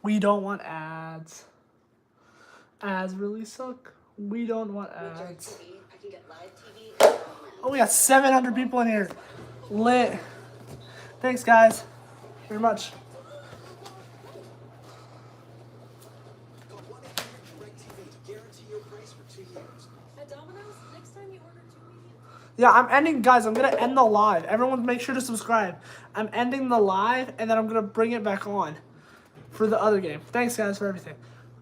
We don't want ads. Ads really suck. We don't want ads. I can get live TV. Oh, we got 700 people in here. Lit. Thanks, guys. Very much. At Domino's, next time you order 2 medium. Yeah, I'm ending, guys. I'm gonna end the live. Everyone, make sure to subscribe. I'm ending the live, and then I'm gonna bring it back on for the other game. Thanks, guys, for everything.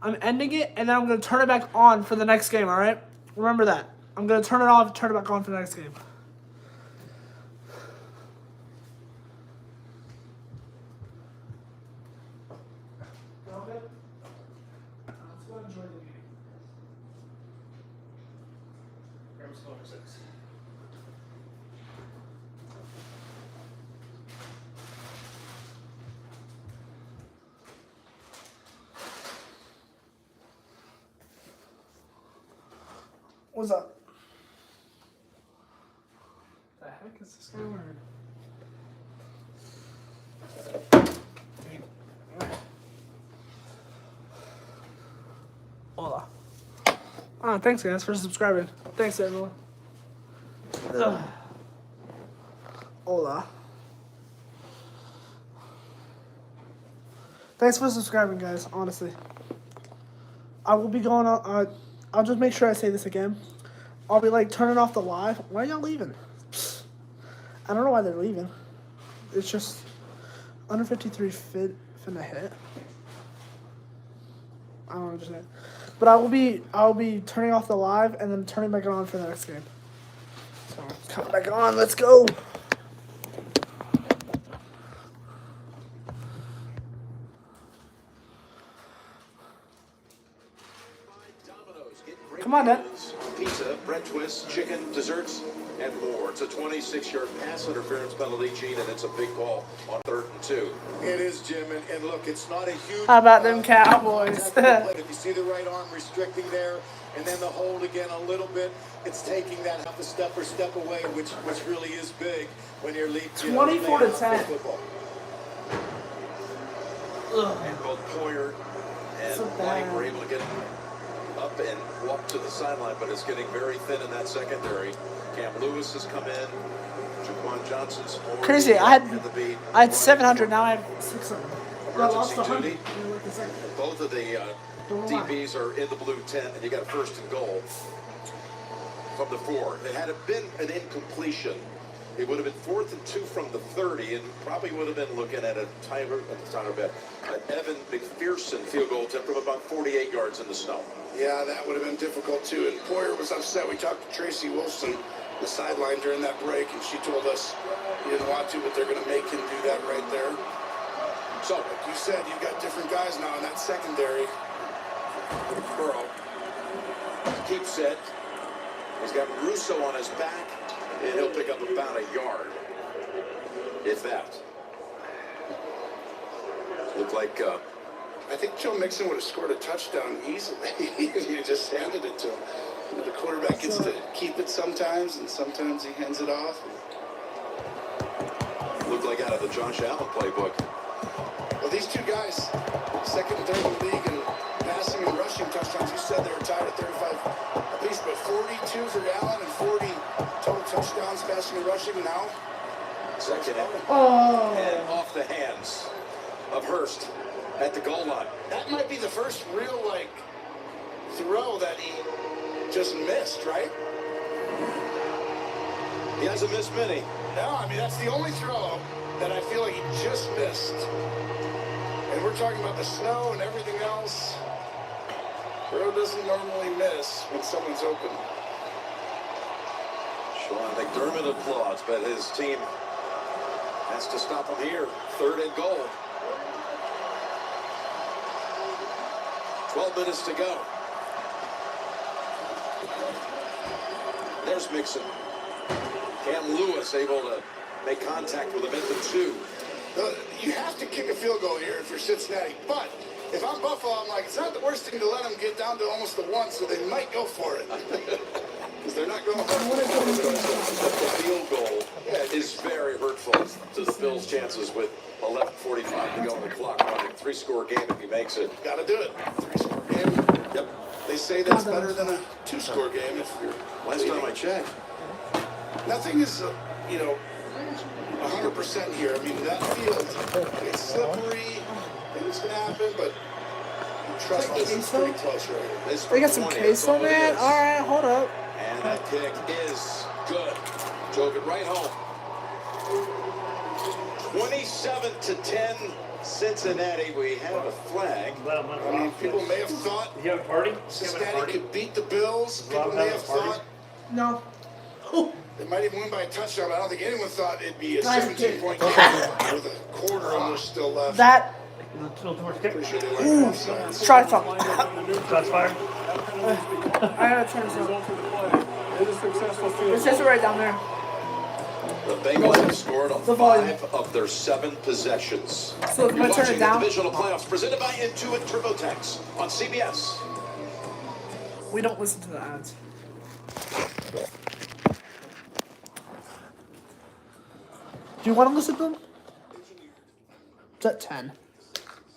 I'm ending it, and then I'm gonna turn it back on for the next game. All right? Remember that. I'm gonna turn it off and turn it back on for the next game. Let's go enjoy the game. Grab some number 6. What's up? The heck is this guy wearing? Hola. Thanks guys for subscribing. Thanks everyone. Hola. Thanks for subscribing, guys. Honestly, I will be going on. I'll just make sure I say this again. I'll be like turning off the live. Why are y'all leaving? I don't know why they're leaving. It's just under 53 finna hit. I don't understand. But I'll be turning off the live and then turning back on for the next game. So come back on. Let's go. Come on, Dad. Pizza, bread twists, chicken, desserts, and more. It's a 26-yard pass interference penalty, Gene, and it's a big call on 3rd and 2. It is, Jim, and look, it's not a huge... How about them Cowboys? If you see the right arm restricting there, and then the hold again a little bit, it's taking that half a step or step away, which really is big when you're leading 24 to 10. Football. And both Poyer and So Blank bad. were able to get up and walk to the sideline, but it's getting very thin in that secondary. Cam Lewis has come in. Jaquan Johnson's Crazy. I had 700. Now I have 600. I lost Emergency 100. duty. Both of the DBs are in the blue tent, and you got a 1st and goal from the 4. It had been an incompletion. It would have been 4th and 2 from the 30, and probably would have been looking at a timer at the time of Evan McPherson field goal attempt from about 48 yards in the snow. Yeah, that would have been difficult too. And Poyer was upset. We talked to Tracy Wilson, the sideline during that break, and she told us he didn't want to, but they're going to make him do that right there. So, like you said, you've got different guys now in that secondary. Burrow keeps it. He's got Russo on his back, and he'll pick up about a yard, if that. Looked like I think Joe Mixon would have scored a touchdown easily if you just handed it to him. You know, the quarterback gets to keep it sometimes, and sometimes he hands it off. looked like out of the Josh Allen playbook. Well, these two guys, second and third in the league in passing and rushing touchdowns. You said they were tied at 35 apiece, but 42 for Allen and 40 total touchdowns passing and rushing now. Second and off the hands of Hurst at the goal line. That might be the first real, throw that he just missed, right? He hasn't missed many. No, I mean, that's the only throw that I feel like he just missed. And we're talking about the snow and everything else. Burrow doesn't normally miss when someone's open. Sean McDermott applauds, but his team has to stop him here. 3rd and goal. 12 minutes to go. There's Mixon. Cam Lewis able to make contact with him at the 2. You have to kick a field goal here if you're Cincinnati. But if I'm Buffalo, I'm like, it's not the worst thing to let them get down to almost the 1, so they might go for it. Because they're not going for The field goal is very hurtful to the Bills' chances with 11:45 to go on the clock. On a 3-score game if he makes it. Got to do it. 3-score game. Yep. They say that's better than a 2-score game if you're Last time I checked. Nothing is, 100% here. I mean, that field, it's slippery, things can happen, but trust us, it's pretty close right here. They got some queso, man. All right, hold up. And that kick is good. Drove it right home. 27-10, Cincinnati. We have a flag. I mean, people may have thought You have a party? Cincinnati could beat the Bills. People may have thought No. They might even win by a touchdown, but I don't think anyone thought it'd be a Nice 17-point kick. game with a quarter almost still left. That. Still too much kick. Pretty sure they went offsides. Try something. Shots fired. I gotta turn this Result on. of the play. It is a successful field It's just right down there. The Bengals have scored on The volume. 5 of their 7 possessions. So if You're I turn watching it the down, divisional playoffs presented by Intuit TurboTax on CBS. we don't listen to the ads. Do you want to listen to them? It's at 10.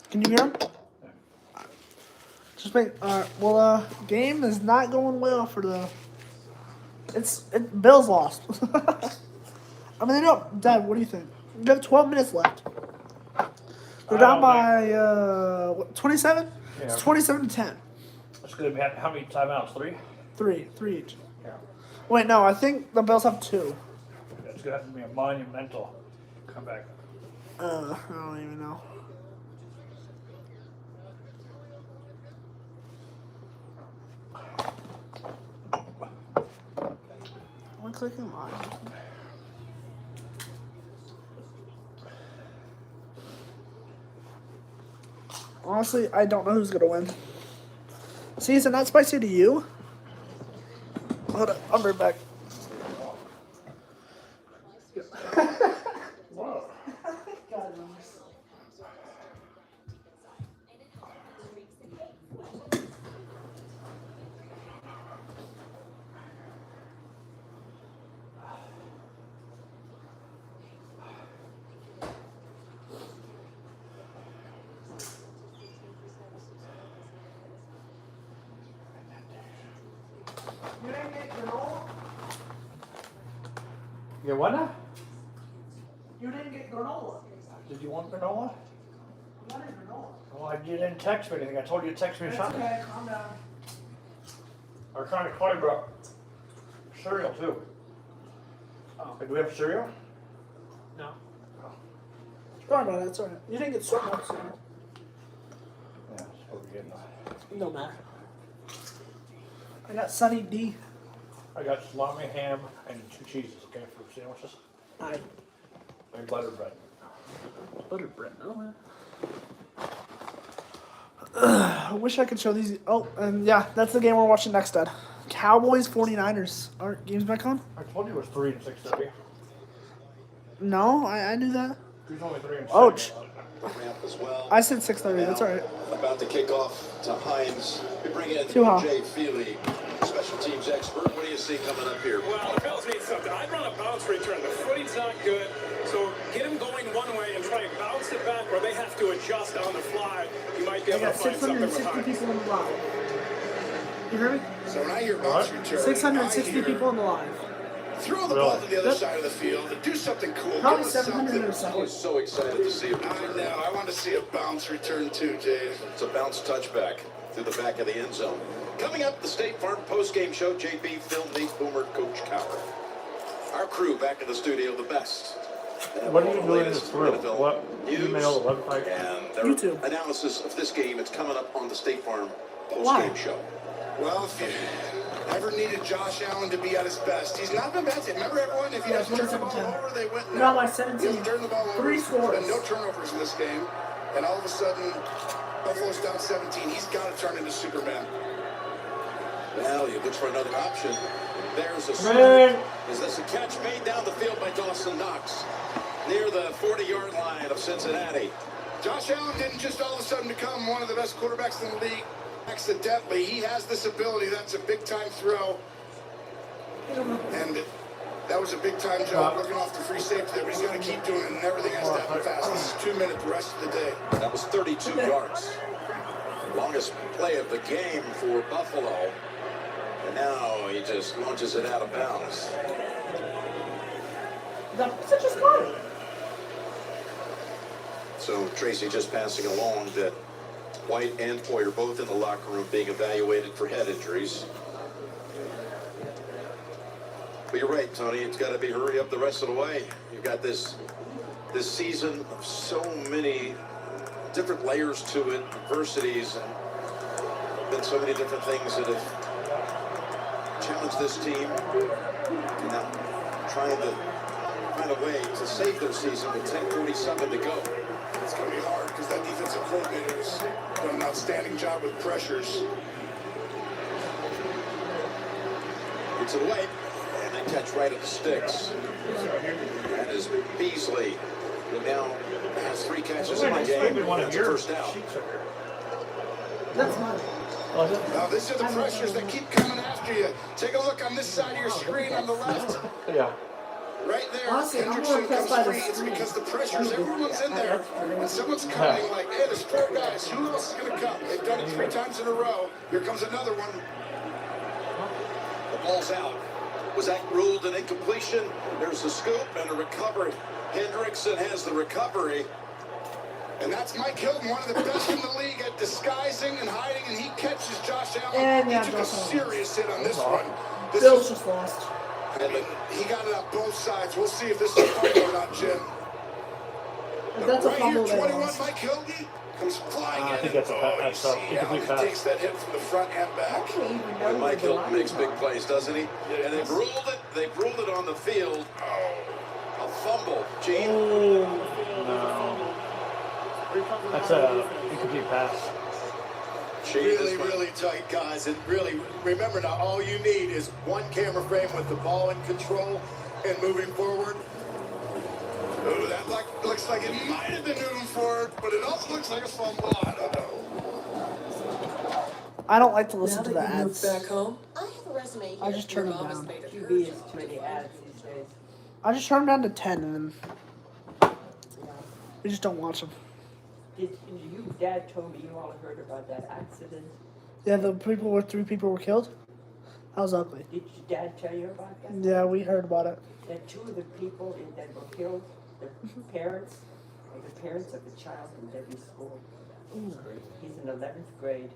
Can you hear them? Just make. Game is not going well for the. Bills lost. I mean, they don't. Dad, what do you think? We have 12 minutes left. They're down by 27. Yeah. It's 27-10. That's good. We had how many timeouts? 3? Three each. Yeah. Wait, no, I think the Bills have 2. It's gonna have to be a monumental comeback. I don't even know. I'm clicking live. Honestly, I don't know who's gonna win. See, is it not spicy to you? Hold on, I'll be right back. Whoa. You didn't get granola? You what now? You didn't get granola. Did you want granola? You wanted granola. Well, you didn't text me anything. I told you to text me It's something. okay, calm down. I was trying to call you about cereal too. Oh. Do we have cereal? No. Sorry about that, it's alright. You didn't get so much, so Yeah, supposed to be getting that. it don't matter. I got Sunny D. I got salami, ham, and 2 cheeses, okay, for sandwiches. I And butter bread. butter bread, no man. I wish I could show these. Oh, and yeah, that's the game we're watching next, Dad. Cowboys 49ers. Aren't games back on? I told you it was 3 and 6:30. No, I knew that. There's only 3 and 6. Ouch. Ramp as well. I said 6:30. That's alright. About to kick off to Hines. We bring in Too hot. Jay Feely, special teams expert. What do you see coming up here? Well, the Bills need something. I'd run a bounce return. The footing's not good. So get him going one way and try and bounce it back where they have to adjust on the fly. You might be I able to got find something with 660 Hines. people in the live. You hear me? So when I hear bounce return, 660 I hear people in the live. throw the ball Really? to the other Yep. side of the field and do something cool. Probably Give us 700 something. or I something. was so excited to see it. I know. I want to see a bounce return too, Jay. It's a bounce touchback through the back of the end zone. Coming up, the State Farm postgame show. JB, Phil, Nate, Boomer, Coach Cowher. Our crew back in the studio, the best. What are you doing this through? NFL What news email, the website? and their YouTube. analysis of this game. It's coming up on the State Farm Why? postgame show. Well, if you ever needed Josh Allen to be at his best, he's not been bad. Remember, everyone, if you Yeah, have to turn the ball 27-10. over, they went. No, by He 17. hasn't turned the ball over. 3 scores. There's been no turnovers in this game, and all of a sudden, Buffalo's down 17. He's got to turn into Superman. Well, he looks for another option. There's a Man. Is this a catch made down the field by Dawson Knox near the 40-yard line of Cincinnati? Josh Allen didn't just all of a sudden become one of the best quarterbacks in the league accidentally. He has this ability. That's a big-time throw. And that was a big-time job looking off the free safety there. But he's going to keep doing it, and everything has to happen fast. This is 2 minutes the rest of the day. That was 32 yards. Longest play of the game for Buffalo. And now he just launches it out of bounds. That's such a score. So Tracy just passing along that White and Poyer both in the locker room being evaluated for head injuries. But you're right, Tony. It's got to be hurry up the rest of the way. You've got this season of so many different layers to it, adversities, and been so many different things that have challenge this team. And now trying to find a way to save their season with 10:47 to go. It's going to be hard because that defensive coordinator's done an outstanding job with pressures. Gets it away, and they catch right at the sticks. That is Beasley, who now has 3 catches in the game. That's a first down. That's mine. Now, these are the pressures that keep coming after you. Take a look on this side of your screen on the left. Yeah. Right there, Honestly, I'm more Hendrickson impressed comes by the free. It's screen. because the pressures, everyone's in there. And someone's coming like, hey, there's 4 guys. Who else is going to come? They've done it 3 times in a row. Here comes another one. The ball's out. Was that ruled an incompletion? There's the scoop and a recovery. Hendrickson has the recovery. And that's Mike Hilton, one of the best in the league at disguising and hiding, and he catches Josh Allen. And yeah, he took Josh a Allen. serious hit on this one. This Bills is, just lost. I mean, he got it on both sides. We'll see if this is a fumble or not, Jim. If that's a Right fumble, here, they 21, lost. Mike Hilton comes flying in. I think that's a you see how incomplete he pass. takes that hit from the front and back. And Mike Hilton makes big plays, doesn't he? And they've ruled it. They've ruled it on the field. A fumble. Gene. No. That's a incomplete pass. Really tight, guys. And really, remember now, all you need is one camera frame with the ball in control and moving forward. Oh, that looks like it might have been moving forward, but it also looks like a fumble. I don't know. I don't like to listen to the ads. back home. I have a resume here. I just turn Your them mom has down. made it TV hers. is too many ads these days. I just turn them down to 10 and then we just don't watch them. Dad told me you all heard about that accident. Yeah, the 3 people were killed. That was ugly. Did your dad tell you about that? Yeah, we heard about it. That 2 of the people that were killed, the parents of the child in Debbie's school. He's in 11th grade.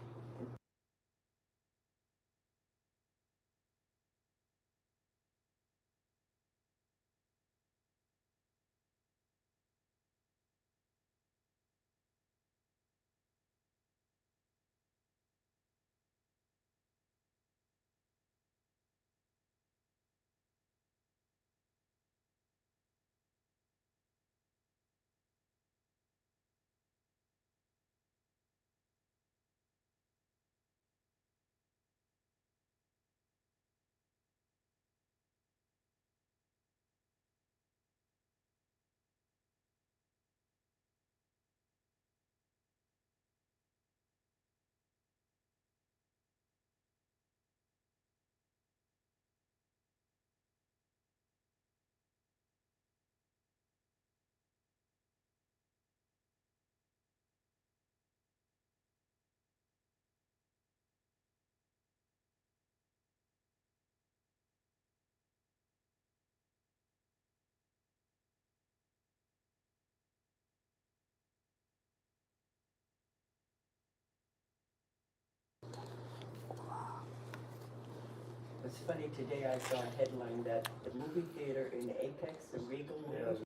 It's funny, today I saw a headline that the movie theater in Apex, the Regal movie,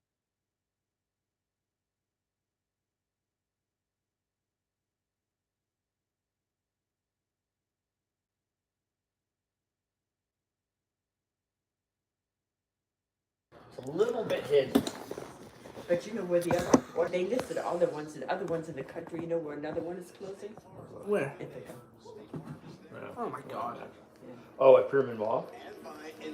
it's a little bit hidden. But you know where the other, or they listed other ones in the country, you know where another one is closing? Where? Ithaca. Oh my god. Oh, at Pyramid Mall?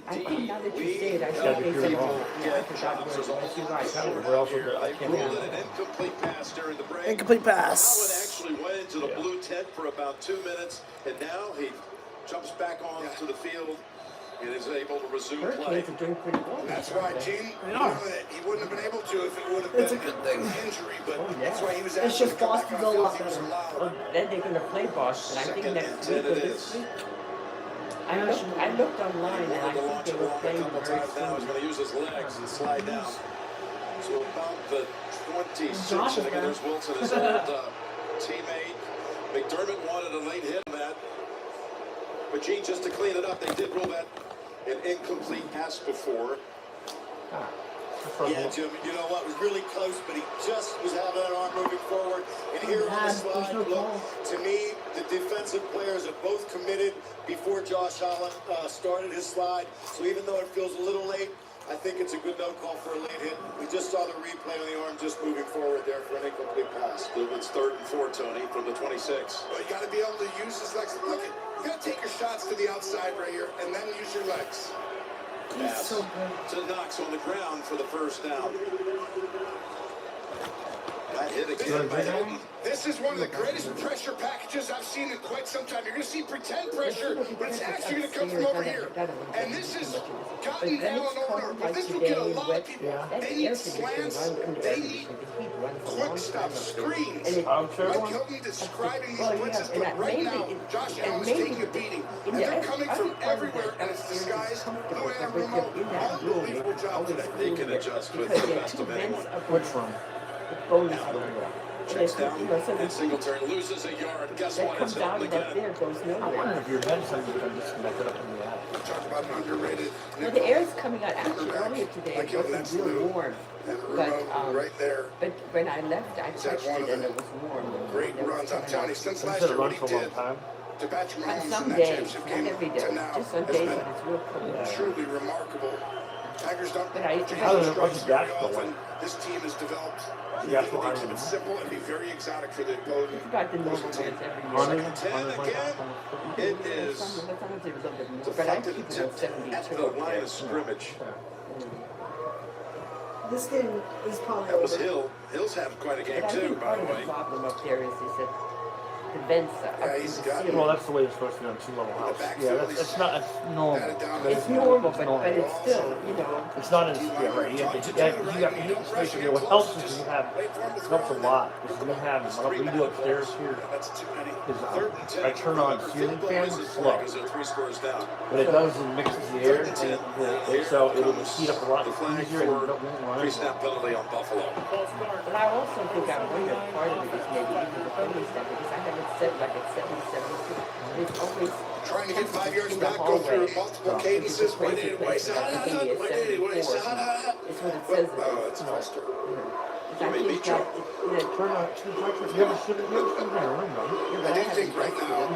I think now that you say it, I think they said, yeah, I forgot where it was. You're right. Where else was it? They ruled it an incomplete pass during the break. Incomplete Allen pass. actually went into the blue tent for about 2 minutes, and now he jumps back onto the field and is able to resume play. Hurricanes are doing pretty well. That's why, Gene, They are. he wouldn't have been able to if it would have It's been a good thing. an injury, but Oh, yeah. that's why he was It's asking just to come back Boston's on a lot field. He was better. allowed. Well, then they're going to play Boston. I think Second next and week 10 or it this is. week. I looked online and I Wanted to think launch they it were long a playing couple very times now. He's soon. going to use his legs and slide down. So about the 26, Josh is and again, there's Wilson, his old teammate. McDermott wanted a late hit on that. But Gene, just to clean it up, they did rule that an incomplete pass before. Yeah, Jim, you know what? It was really close, but he just was having that arm moving forward, and he here on the bad. slide. There's no Look, call. to me, the defensive players are both committed before Josh Allen started his slide. So even though it feels a little late, I think it's a good no call for a late hit. We just saw the replay on the arm just moving forward there for an incomplete pass. It's 3rd and 4, Tony, from the 26. Well, you got to be able to use his legs. Look, you got to take your shots to the outside right here, and then use your legs. He's Pass so good. to Knox on the ground for the first down. That hit again by Hilton. This is one of the greatest pressure packages I've seen in quite some time. You're going to see pretend pressure, but it's actually going to come from over here. And this has gotten Allen over. But this will get a lot of people. They need slants. They need quick stuff, screens. Mike Hilton describing these blitzes, but right now, Josh Allen's taking a beating. And they're coming from everywhere, and it's disguised. Lou Anarumo, unbelievable job today. They can adjust with the best of anyone. Which one? The bonus one. Checks down, and Singletary loses a yard. Guess That what? It's comes out Hilton and up again. there goes I wonder nowhere. if your head something can disconnect it up in the app. Talk about an underrated Well, the air is coming out. Actually, earlier today Like it wasn't that's real Lou. warm. And But, Rumo right there. But when I left, I Is that touched one it of and the it was warm. Great runs, I'm telling you, since last Instead year, of what run he for a long did time. to Patrick On Mahomes some in that days, championship not game every day, to now just on has days been when it's real cold. truly remarkable. Tigers don't But I- change I don't know instructions what's very that often. This team has developed Yeah, ability well, I to keep don't it know. simple and be very exotic for the opponent. I forgot the normal ones every year. Hundred, Second 10 hundred, again. It is Sometimes it was a little bit more, but I deflected keep it attempt at 72. at the line of scrimmage. This game is probably That was over. Hill. Hill's having quite a game But I too, think by part the of the way. problem up there is that the vents are Yeah, up he's to the got- ceiling. Well, that's the way it's supposed to be on two-level house. Yeah, that's not, it's normal. Batted down. It's normal, but it's still, you know, It's not in, yeah, right, you have to heat the space here. What helps is you have, it helps a lot, is you have, what we do upstairs here That's too many. is I turn on ceiling fans slow, As they're 3 scores down. but it does, it mixes the air, and so it will heat up a lot The flag easier and you for don't run. pre-snap penalty on Buffalo. False start. but I also think I wonder if part of it is maybe even the phony stuff, because I have it set like at 77. It's always Trying to get 5 yards in the back, go through hallway. multiple It's cadences. a Wait, crazy wait, place, wait, but I think it's 74. It's what it says it Oh, is. it's faster. Because I Maybe think Joe. that, you know, Turn on, you ever sit in a room, though? I do think right now,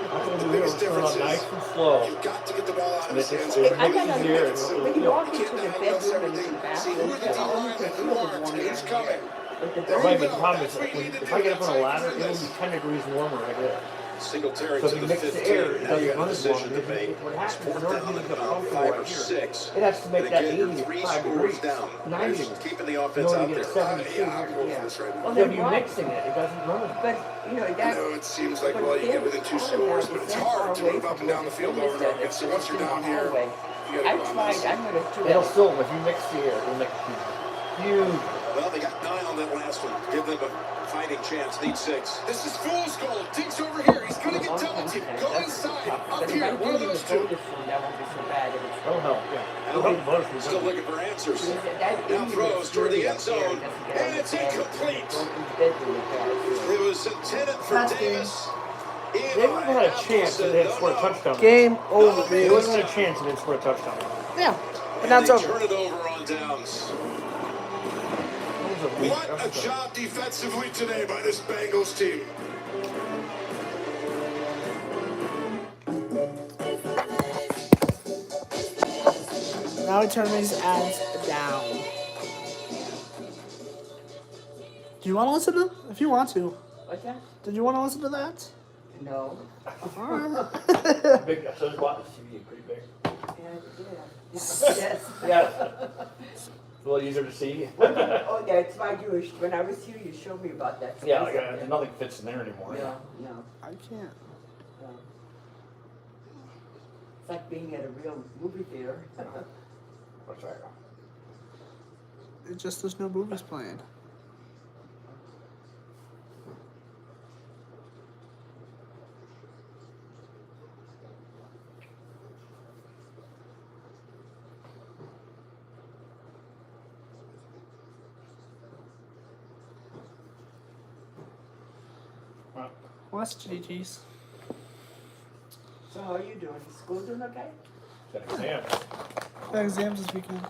That's what the we do, biggest turn difference on nice is and slow. you've got to get the ball out of And his it's hands. just, I it got makes it to easier. when you walk into Kid the now knows bedroom and everything. the See who bathroom, are the there's D always linemen, a who little aren't, warmer and he's in coming. here. But the There Right, you but go. the problem is, That's what you need to if do. I get up That's on a how ladder, you do it'll this. be 10 degrees warmer right there. Singletary So to if you the mix the 15. air, it Now you doesn't got a run as long. decision to make. What It's happens is 4th in order down to and get about comfortable 5 right or here, 6. it has to make And that again, 80 you're to 3 5 scores degrees. down. 90 There's keeping the in offense order to out get there. 72 Yeah, I'm here. going for this right now. Well, Yeah, then but you're why? mixing it, it doesn't run. But, you know, I that. know it seems like, but well, you they're get within 2 all scores, about but it's so hard far to away move up from and down the where field the over and field over is again. So that once you're it's in down the here, hallway. you I gotta go on tried, this. I'm gonna do It'll it. still, if you mix the air, it'll make a huge. Well, they got 9 on that last one. Give them a fighting chance. Need 6. This is fool's gold. Diggs over here. He's going to get double teamed. Go inside. Up here. One of those two. That won't be so bad if it's. That'll help, yeah. It'll help the bonus from Still something. looking for answers. That Now Indian throws is toward the dirty end up there, zone, doesn't get and out it's of bed. incomplete. Go in bed really bad. It was intended for That's Davis. They wouldn't have had a chance if they had scored a touchdown. Game over, They baby. wouldn't have had a chance if they had scored a touchdown. Yeah, but And that's they over. turn it over on downs. That was a weak, What that a was job defensively today by this Bengals team. Now we turn these ads down. Do you want to listen to? If you want to. What's that? Did you want to listen to that? No. Alright. big. So it's what, the TV pretty big. Yeah, yes. Yeah. It's a little easier to see. Oh, yeah, it's why you, when I was here, you showed me about that. Yeah, space like, up there. nothing fits in there anymore. No, no, I can't. no. It's like being at a real movie theater. What's that? It's just there's no movies playing. What's GG's? So how are you doing? School doing okay? Got an exam. Got exams this weekend.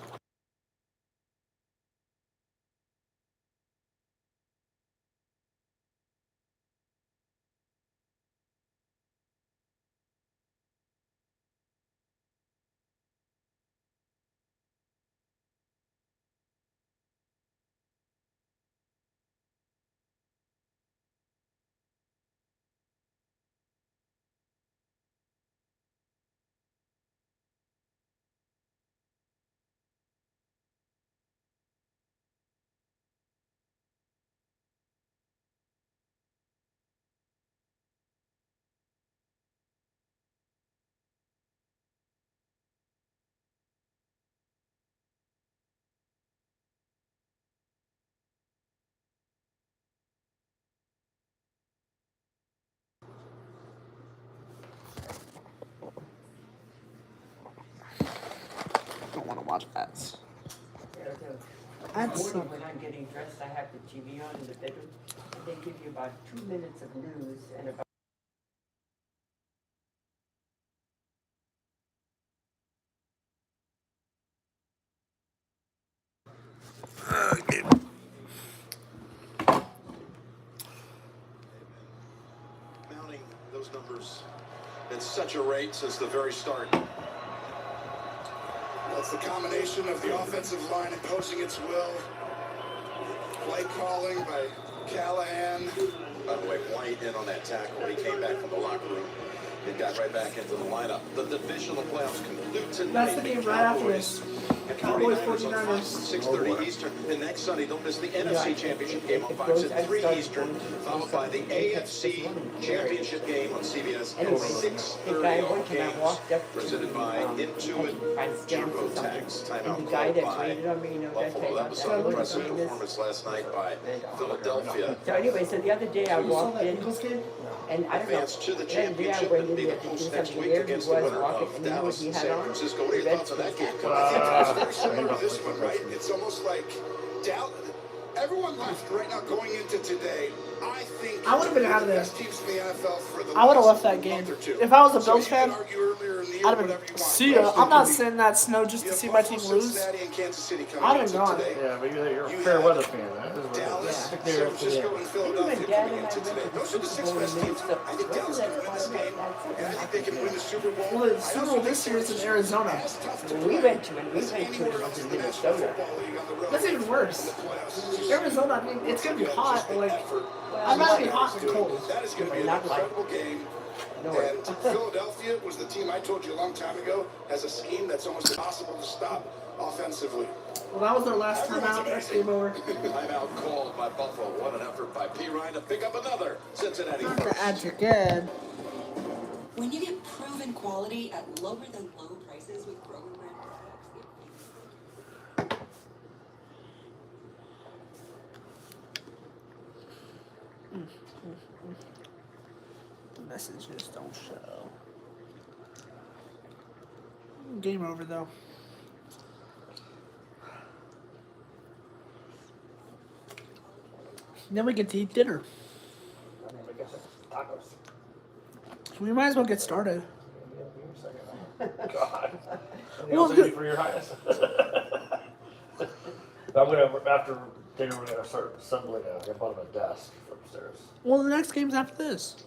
watch ads. In the Ads morning suck. when I'm getting dressed, I have the TV on in the bedroom, and they give you about 2 minutes of news and about Mounting those numbers at such a rate since the very start. That's the combination of the offensive line imposing its will. Play calling by Callahan. By the way, White in on that tackle. He came back from the locker room and got right back into the lineup. The divisional playoffs conclude tonight. That's the game right after this. Cowboys 49ers. 6:30 Eastern. And next Sunday, don't miss the NFC Championship game on Fox at 3 Eastern, followed by the AFC Championship game on CBS at 6:30. All game presented by Intuit TurboTax. Timeout and the guy called that by waited on me, you know, that Buffalo. That was an impressive performance last night by Philadelphia. So anyway, so the other day I You saw walked that in, Eagles game? and I don't know, Advance to the the other day I championship went and in be there the to do host next something week there, he against was the winner walking, of and you know what Dallas he and had San on? Francisco. What are your Red thoughts on that game? It's very similar to this one, right? It's almost like Dallas. Everyone left right now going into today. I think I would've been out of the there. best teams in the NFL for the I would have last left that game. month or two. If I was a So Bills you can fan, argue earlier in the year, I'd have whatever you been, want. see But ya. I I'm still not think sitting that snow just you to have see my Buffalo, team lose. Cincinnati, and Kansas City coming I'd have into been gone. today. Yeah, but you're a You fair have weather fan. That is what it Dallas, is. Yeah. Stick San there Francisco, and Philadelphia Dad coming and I into went today. to the Those are the Super six Bowl best and teams. mixed up. I think Dallas can win this game, and I think they can win the Super Bowl. Well, the I Super also Bowl think this year is in Dallas Arizona. as tough to When we play went to it, as anywhere else in in the National Minnesota. Football League on the road. That's even worse. In the playoffs. It's just- Arizona, I mean, it's gonna be hot, but like, effort. I'd rather be hot than cold. That is going to be an Not like- incredible game. No. And Philadelphia was the team I told you a long time ago has a scheme that's almost impossible to stop offensively. Well, that was their last time out. Next game over. Timeout called by Buffalo. What an effort by P. Ryan to pick up another Cincinnati Not the first. ads are good. When you get proven quality at lower than low prices with Kroger brand products, The messages don't show. Game over though. Then we get to eat dinner. I mean, I guess it's tacos. We might as well get started. God. Anything Well, else I good. need for your highness? I'm gonna, after dinner, we're gonna start assembling a bottom of a desk for upstairs. Well, the next game's after this.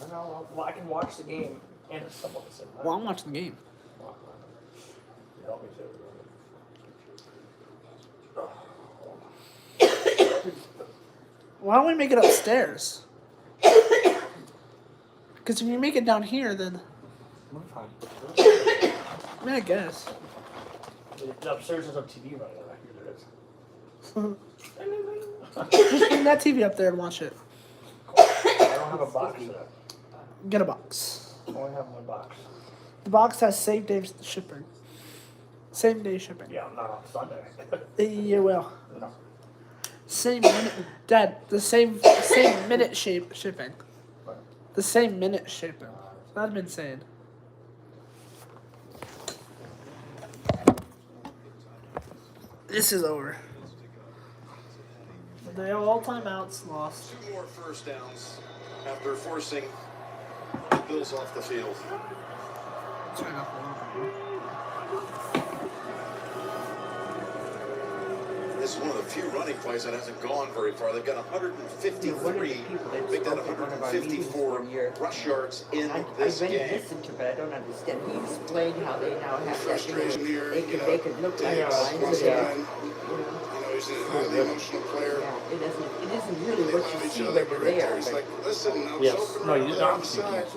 I know, well, I can watch the game and assemble at the same time. Well, I'm watching the game. You help me too. Why don't we make it upstairs? Because if you make it down here, then We're fine. I mean, I guess. The upstairs is on TV running. I hear there is. Just bring that TV up there and watch it. I don't have a box for that. Get a box. I only have one box. The box has same day shipping. Same day shipping. Yeah, not on Sunday. You will. No. Same minute, Dad. The same minute shipping. The same minute shipping. I've been saying. This is over. They all timeouts lost. 2 more first downs after forcing the Bills off the field. Turn up a little bit. This is one of the few running plays that hasn't gone very far. They've got 153, big down 154 rush yards in I this really game. listened to, but I don't understand. He explained how they now have that thing Frustration here, where they you can know, make it look like Diggs lines. once Yeah. again, you know, he's a highly emotional player. Yeah, it isn't really They what love you each see other, when but you're right there, there. he's But like, listen, I was Yes. open No, right you there don't on the see side. it.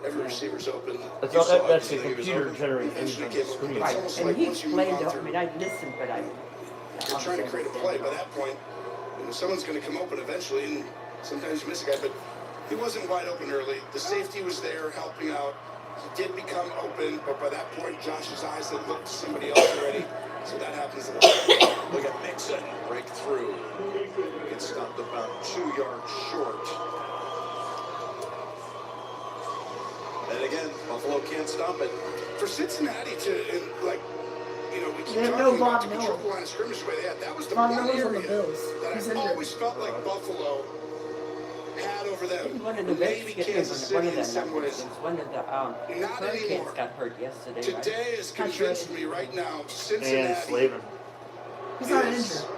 Every receiver's open. It's You all, saw it, that's you the know, he was computer open. generated Eventually image came on the open. screen. It's right, almost and like he once you move explained on it. I through, mean, I listened, but I. you're trying to create a play. By that point, you know, someone's going to come open eventually, and sometimes you miss a guy. But he wasn't wide open early. The safety was there helping out. He did become open, but by that point, Josh's eyes had looked to somebody else already. So that happens a lot. Look at Mixon break through. Gets stopped about 2 yards short. And again, Buffalo can't stop it. For Cincinnati to, like, you know, we keep They have talking no about Von the control Miller. line of scrimmage the way they had. That was the Von one Miller's on the area Bills. that He's I injured. always felt like Buffalo had over them. Didn't one of the Maybe Kansas City in some ways. one of the Not Hurricanes anymore. got hurt yesterday, right? Today has convinced me right now, And Cincinnati Slavin. He's not is injured.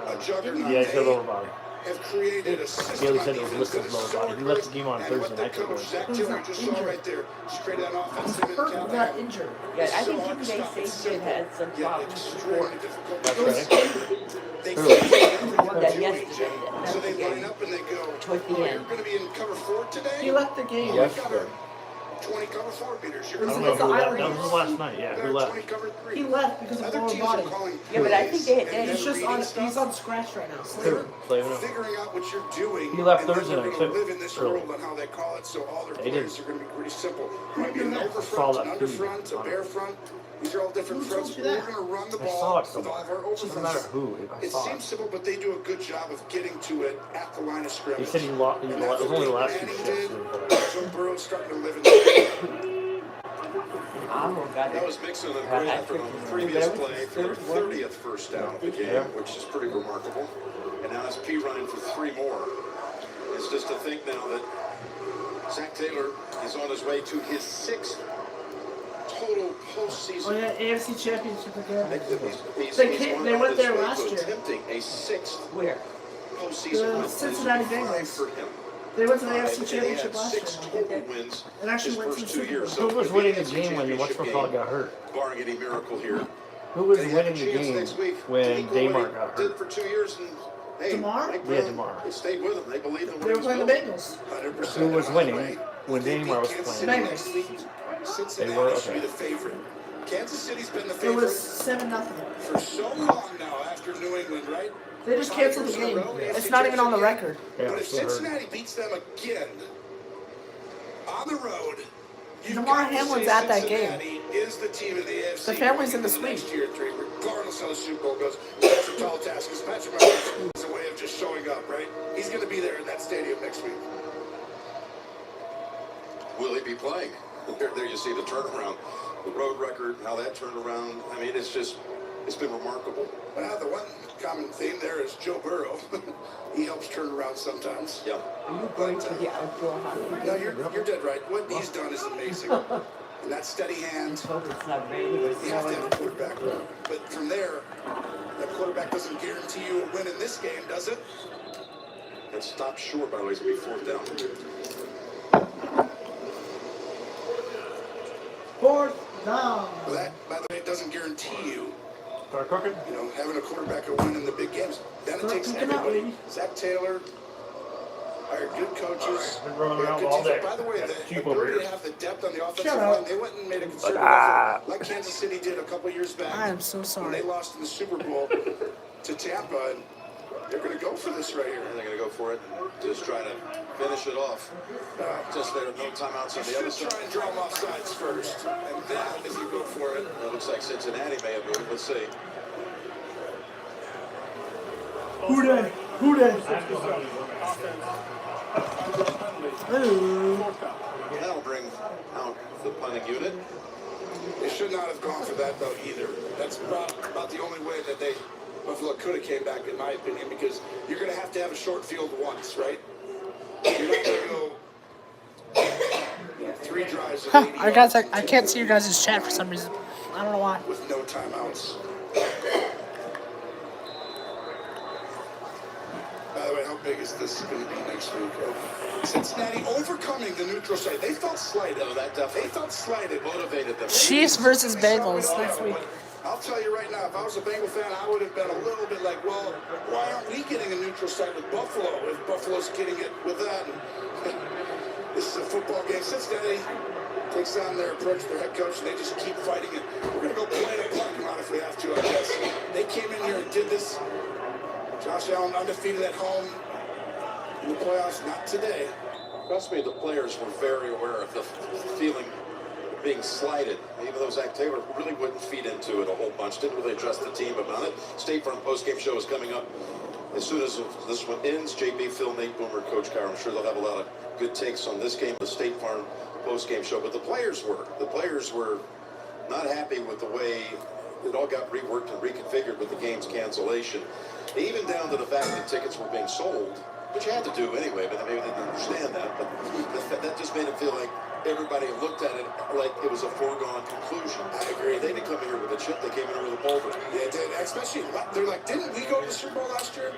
a juggernaut. Yeah, it's a lower body. Have created a system He on said it was defense listed that is lower so body. He left the game on and Thursday what the night. coach, Zach He's Taylor, not just saw injured. right there. Just created an He's offensive hurt, not Callahan. injured. Yeah, I It's so think hard to they stop. say It's he simple, had some yet problems extremely before. difficult. That's Those- right. They Who? figure out what That they're doing, yesterday, Jim. that So they game. line up and they go, Toward the oh, you're end. going to be in cover 4 today? He left the game. Yes. We've got our 20 cover 4 beaters. You're I going don't to know It's who the left. That Islanders. was last night. Yeah, who left? 20 cover 3. He left because of Other lower teams body. are calling Yeah, but I think they- and He's then just on. reading stuff. He's on scratch right now. Who? Slavin. Slavin. Figuring out what you're doing. He left and then Thursday they're night, going to too. live in this Early. world on how they call it, so all their They plays did. are going to be pretty simple. Might be an over Saw front, an that under feed front, a on bare front. These are all different Who told fronts. you We're that? going to run the I saw ball it with all somewhere. of our It over doesn't matter fronts. who. I It saw seems it. simple, but they do a good job of getting to it at the line of scrimmage. He said he lost. It was only the last two shifts. Joe Burrow's starting to live in the Amo got That it. was Mixon and Gray after the previous play for their 30th first down of the game, Yeah. which is pretty remarkable. And now it's P running for 3 more. It's just to think now that Zach Taylor is on his way to his 6th total postseason. Oh yeah, AFC Championship again. He's They on went his there way to last year. attempting a 6th Where? postseason The win. Cincinnati This would be 5 Bengals. for him. They went to the And AFC he had Championship last 6 year. total wins And actually his went to first the 2 Super years. Bowl. Who was it'd be winning an the AFC game when championship whatchamacallit game, got hurt? barring any miracle here. Who was And he had winning a the chance game next week to when equal what Damar he got did hurt? for 2 years, and hey, Damar? Mike Yeah, Brown, Damar. They stayed with him. They believed in what They he were was playing the building. Bengals. 100%. Who was winning Right. when If they Damar was beat Kansas playing? City next week, Cincinnati They were, should be okay. the favorite. Kansas City's been the It favorite was 7-0. for so long now after New England, right? They just 5 canceled the years in a game. row, It's AFC not even on the championship record. Yeah, But if so heard. Cincinnati beats them again on the road, you've Damar got to Hamlin's say at that game. Cincinnati is the team in the AFC. The family's in the going into suite. next year, 3, regardless how the Super Bowl goes. That's a tall task. Because Patrick Mahomes is a way of just showing up, right? He's going to be there in that stadium next week. Will he be playing? There you see the turnaround, the road record, how that turned around. I mean, it's been remarkable. Well, the one common theme there is Joe Burrow. He helps turn around sometimes. Yeah. Are you going to the outdoor hockey? No, you're dead right. What he's done is amazing. And that steady hand, Hope it's not raining or you have to have a snowing. quarterback. But from there, that quarterback doesn't guarantee you a win in this game, does it? And stop short, by the way, it's going to be 4th down. Fourth down. Well, that, by the way, doesn't guarantee you, Start cooking. having a quarterback who win in the big games. Then it Start takes cooking up, everybody. baby. Zach Taylor hired good coaches. Been running They have around good all teams. day. By the way, That's the cheap over ability here. to have the depth on the offensive Shut line, up. they went and made a concerted Ah. effort, like Kansas City did a couple years back. I am so When sorry. they lost in the Super Bowl to Tampa, and they're going to go for this right here. And they're going to go for it, just try to finish it off. Just there, no timeouts on the You other should side. try and draw them off sides first, and then if you go for it, It looks like Cincinnati may have moved. Let's see. Who dey? Who dey? Ooh. That'll bring out the punting unit. they should not have gone for that though either. That's about the only way that Buffalo could have came back, in my opinion, because you're going to have a short field once, right? You're not going to go 3 drives of 80 I yards can't see your guys' chat for some reason. I don't know why. with no timeouts. By the way, how big is this going to be next week? Cincinnati overcoming the neutral site. They felt slighted. No, that definitely They felt slighted. motivated them. Chiefs versus Bengals next week. I'll tell you right now, if I was a Bengal fan, I would have been a little bit like, well, why aren't we getting a neutral site with Buffalo if Buffalo's getting it with that? And this is a football game. Cincinnati takes on their approach, their head coach, and they just keep fighting it. We're going to go play in a parking lot if we have to, I guess. They came in here and did this. Josh Allen undefeated at home in the playoffs, not today. Trust me, the players were very aware of the feeling of being slighted. Even though Zach Taylor really wouldn't feed into it a whole bunch, didn't really address the team about it. State Farm postgame show is coming up as soon as this one ends. JB, Phil, Nate, Boomer, Coach Carr. I'm sure they'll have a lot of good takes on this game, the State Farm postgame show. But the players were not happy with the way it all got reworked and reconfigured with the game's cancellation. Even down to the fact that tickets were being sold, which you had to do anyway, but maybe they didn't understand that. But that just made it feel like everybody looked at it like it was a foregone conclusion. I agree. They didn't come in here with a chip, they came in here with a boulder. They did, especially, they're like, didn't we go to the Super Bowl last year?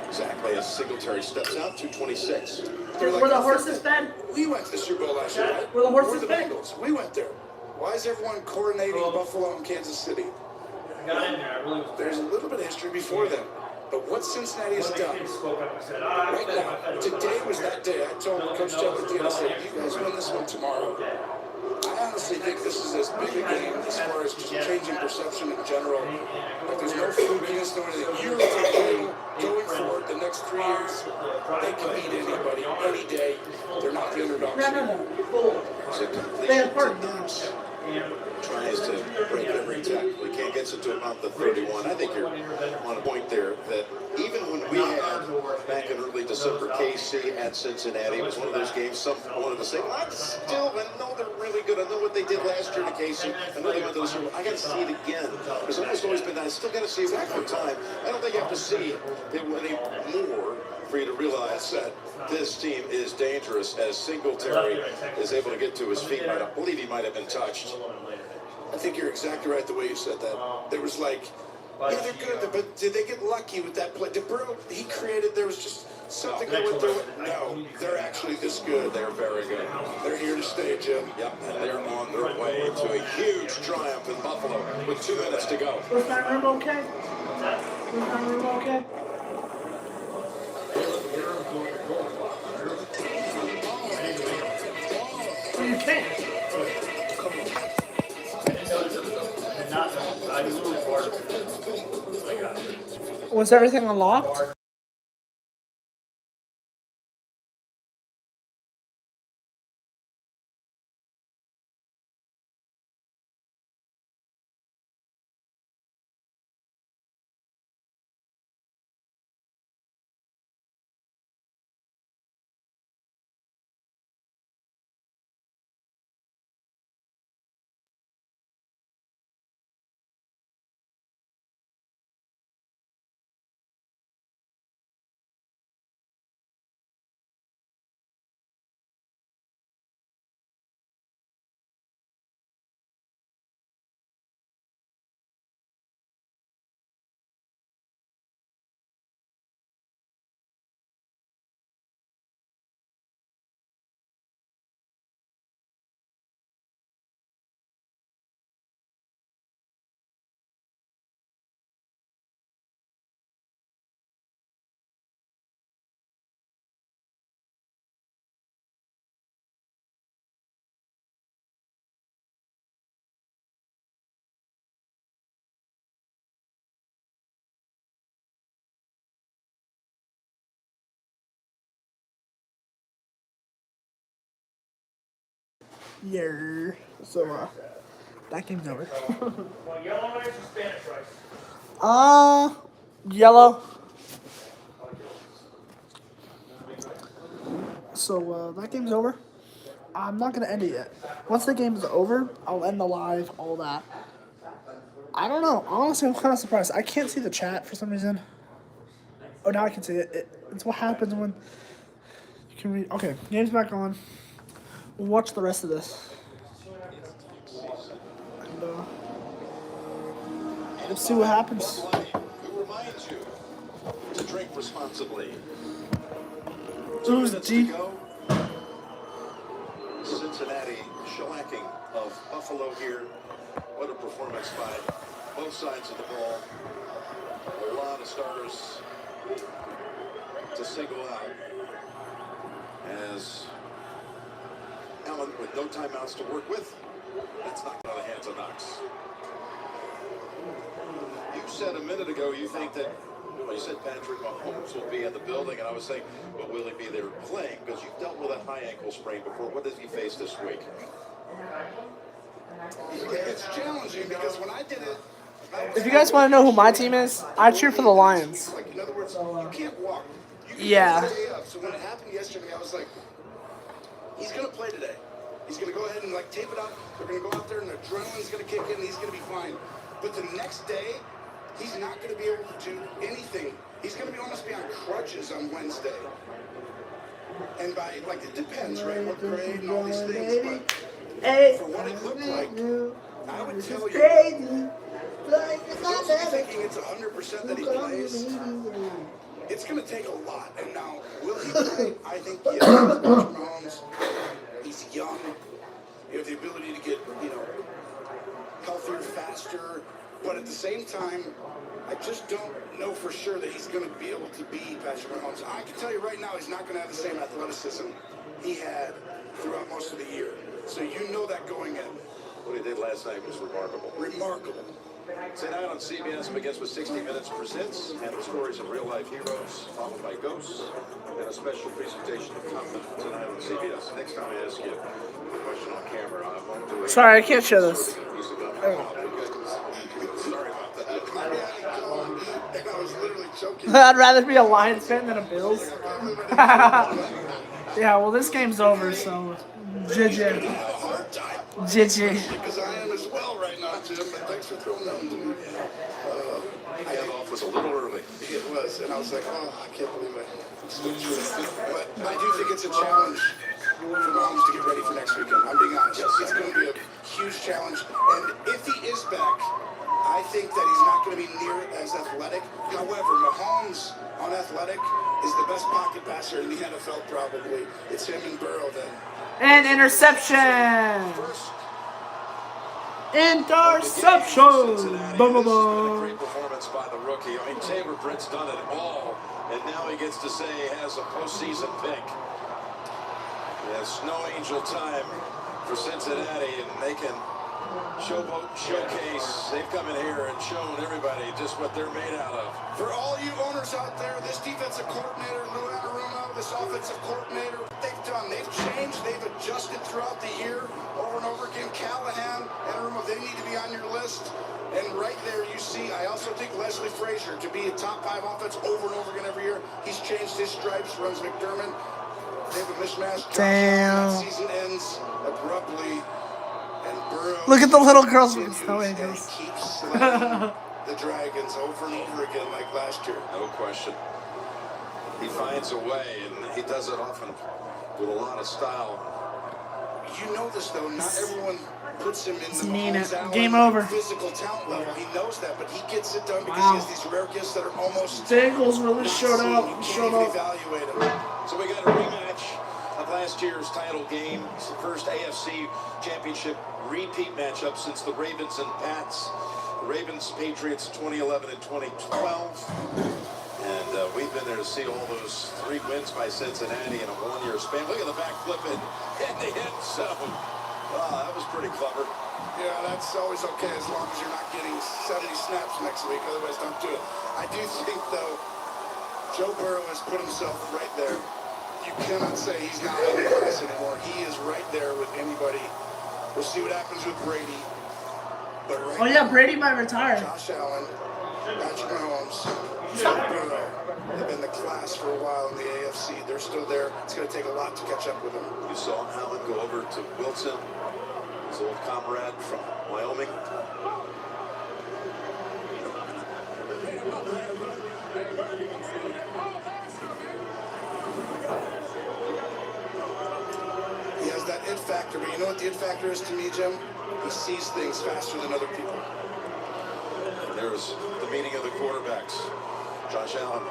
Exactly, as Singletary steps out, 226. They're like, Where the horses fed? we went to the Super Bowl last year, right? Where the horses We're the fed? Bengals. We went there. Why is everyone coordinating Buffalo and Kansas City? I got in there. I really was. There's a little bit of history before them. But what Cincinnati has One of the done kids spoke up and said, right now, today was that day. I told Coach Jeff and I said, you guys win this one tomorrow. I honestly think this is as big a game as far as just changing perception in general. Like there's no flukiness, no anything. You're going forward the next 3 years. They can beat anybody any day. They're not the underdogs. No. It's a They had completion part. to Knox. Tries to break every tackle. He can't get it to about the 31. I think you're on a point there that even when we had back in early December KC at Cincinnati, it was one of those games some wanted to say, well, I know they're really good. I know what they did last year to KC. I know they went to the Super Bowl. I got to see it again. Because I've almost always been, I still got to see it one more time. I don't think you have to see it any more for you to realize that this team is dangerous as Singletary is able to get to his feet. I believe he might have been touched. I think you're exactly right the way you said that. There was like, yeah, they're good, but did they get lucky with that play? Did Burrow, he created, there was just something that went through it. No, they're actually this good. They're very good. They're here to stay, Jim. Yep, and they're on their way to a huge triumph in Buffalo with 2 minutes to go. Was my room okay? Was my room okay? Well, you can't. I was really bored of it. I got it. Was everything unlocked? Yeah. So, that game's over. Well, yellow rice or Spanish rice? Yellow. So, that game's over. I'm not gonna end it yet. Once the game's over, I'll end the live, all that. I don't know. Honestly, I'm kind of surprised. I can't see the chat for some reason. Oh, now I can see it. It's what happens when you can read. Okay, game's back on. We'll watch the rest of this. And, let's see what happens. Who reminds you to drink responsibly. Who's G? Cincinnati shellacking of Buffalo here. What a performance by both sides of the ball. A lot of starters to single out as Allen with no timeouts to work with. That's knocked out of the hands of Knox. You said a minute ago you think that, well, you said Patrick Mahomes will be in the building, and I was saying, but will he be there playing? Because you've dealt with a high ankle sprain before. What does he face this week? It's challenging because when I did it, If you guys want to know who my team is, I cheer for the Lions. like in other words, you can't walk. You can Yeah. play up. So when it happened yesterday, I was like, he's gonna play today. He's going to go ahead and like tape it up. They're going to go out there and adrenaline's going to kick in and he's going to be fine. But the next day, he's not going to be able to do anything. He's going to be almost be on crutches on Wednesday. And by, like, it depends, right? What grade and all these things. But for what it looked like, I would tell you, for those of you thinking it's 100% that he plays, it's going to take a lot. And now, will he play? I think yes. Patrick Mahomes, he's young. You have the ability to get, healthier, faster. But at the same time, I just don't know for sure that he's going to be able to be Patrick Mahomes. I can tell you right now, he's not going to have the same athleticism he had throughout most of the year. So you know that going in. What he did last night was remarkable. Remarkable. Tonight on CBS Begins with 60 Minutes presents and the stories of real-life heroes, followed by ghosts, and a special presentation of content tonight on CBS. Next time I ask you a question on camera, I won't do it. Sorry, I can't show this. Sorry about that. And I was literally choking. I'd rather be a Lions fan than a Bills. Yeah, well, this game's over, so GG. GG. Because I am as well right now, Jim, but thanks for throwing that into me. I got off was a little early. It was, and I was like, oh, I can't believe I switched to it. But I do think it's a challenge for Mahomes to get ready for next weekend. I'm being honest. It's going to be a huge challenge. And if he is back, I think that he's not going to be near as athletic. However, Mahomes on athletic is the best pocket passer in the NFL, probably. It's him and Burrow then. And interception! Interception! Boom, boom, boom. Great performance by the rookie. I mean, Taylor Britt's done it all, and now he gets to say he has a postseason pick. Yeah, snow angel time for Cincinnati, and they can showcase. They've come in here and shown everybody just what they're made out of. For all you owners out there, this defensive coordinator, Lou Anarumo, this offensive coordinator, what they've done, they've changed, they've adjusted throughout the year, over and over again. Callahan, Anarumo, they need to be on your list. And right there you see, I also think Leslie Frazier to be a top 5 offense over and over again every year. He's changed his stripes, runs McDermott. They have a mismatch. Damn. That season ends abruptly. And Burrow, Look at the little girls with the snow angels. Keeps slamming the Dragons over and over again like last year. No question. He finds a way, and he does it often with a lot of style. You know this, though. Not everyone puts him in the Nina. Mahomes Allen Game over. physical talent level. He knows that, but he gets it done because Wow. he has these rare gifts that are almost Bengals really not showed seen. up. You can't Showed even up. evaluate him. So we got a rematch of last year's title game. It's the first AFC championship repeat matchup since the Ravens and Pats. The Ravens, Patriots, 2011 and 2012. And we've been there to see all those 3 wins by Cincinnati in a 1-year span. Look at the back flip in the end zone. Wow, that was pretty clever. Yeah, that's always okay as long as you're not getting 70 snaps next week. Otherwise, don't do it. I do think, though, Joe Burrow has put himself right there. You cannot say he's not in the class anymore. He is right there with anybody. We'll see what happens with Brady. But right Oh, yeah, Brady might retire. Josh Allen, Patrick Mahomes, Joe Burrow have been the class for a while in the AFC. They're still there. It's going to take a lot to catch up with them. You saw Allen go over to Wilson, his old comrade from Wyoming. He has that it factor, but you know what the it factor is to me, Jim? He sees things faster than other people. And there's the meeting of the quarterbacks. Josh Allen.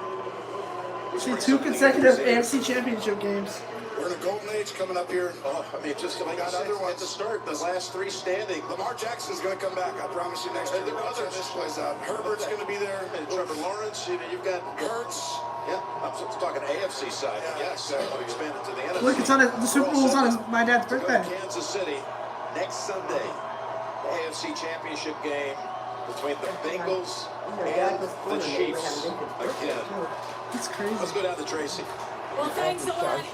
See, 2 consecutive AFC championship games. We're in a golden age coming up here. Oh, I mean, just like got other ones at the start, the last 3 standing. Lamar Jackson's going to come back. I promise you next year. There are Watch how others. this plays out. Herbert's going to be there. And Trevor Lawrence, you've got Hurts. Yeah, I'm talking AFC side. Yeah, Yes, exactly. we expanded to the NFC. Look, it's on the Super Bowl's on my dad's To go to birthday. Kansas City next Sunday. The AFC Championship game between the Bengals and the Chiefs again. It's crazy. Let's go down to Tracy. Well, thanks a lot.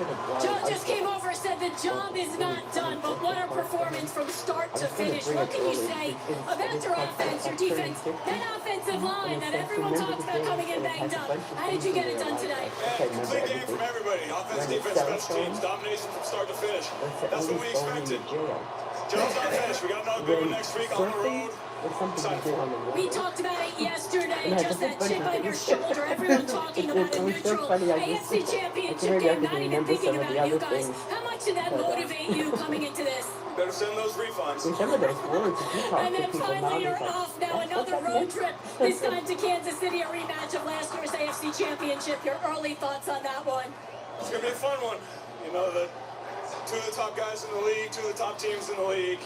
John just came over and said the job is not done, but what a performance from start to finish. What can you say about your offense, your defense, that offensive line that everyone talks about coming in banged up? How did you get it done today? Complete game from everybody. Offense, defense, special teams. Domination from start to finish. That's what we expected. Job's not finished. We got another good one next week on the road. We talked about it yesterday, just that chip on your shoulder. Everyone talking about a neutral AFC championship game, not even thinking about you guys. How much did that motivate you coming into this? Better send those refunds. And then finally you're off now, another road trip, this time to Kansas City, a rematch of last year's AFC championship. Your early thoughts on that one? It's going to be a fun one. You know, the two of the top guys in the league, two of the top teams in the league.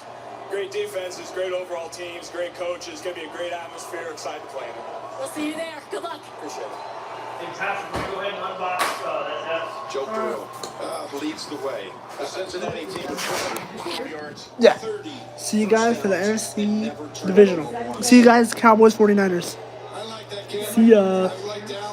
Great defenses, great overall teams, great coaches. It's going to be a great atmosphere. Excited to play in it. We'll see you there. Good luck. Appreciate it. Hey, Patrick, can you go ahead and unbox that? Joe Burrow leads the way. The Cincinnati team with 12 yards. Yeah. 30. See you guys for the NFC Divisional. See you guys, Cowboys 49ers. I like that kid. See ya. I like Dallas.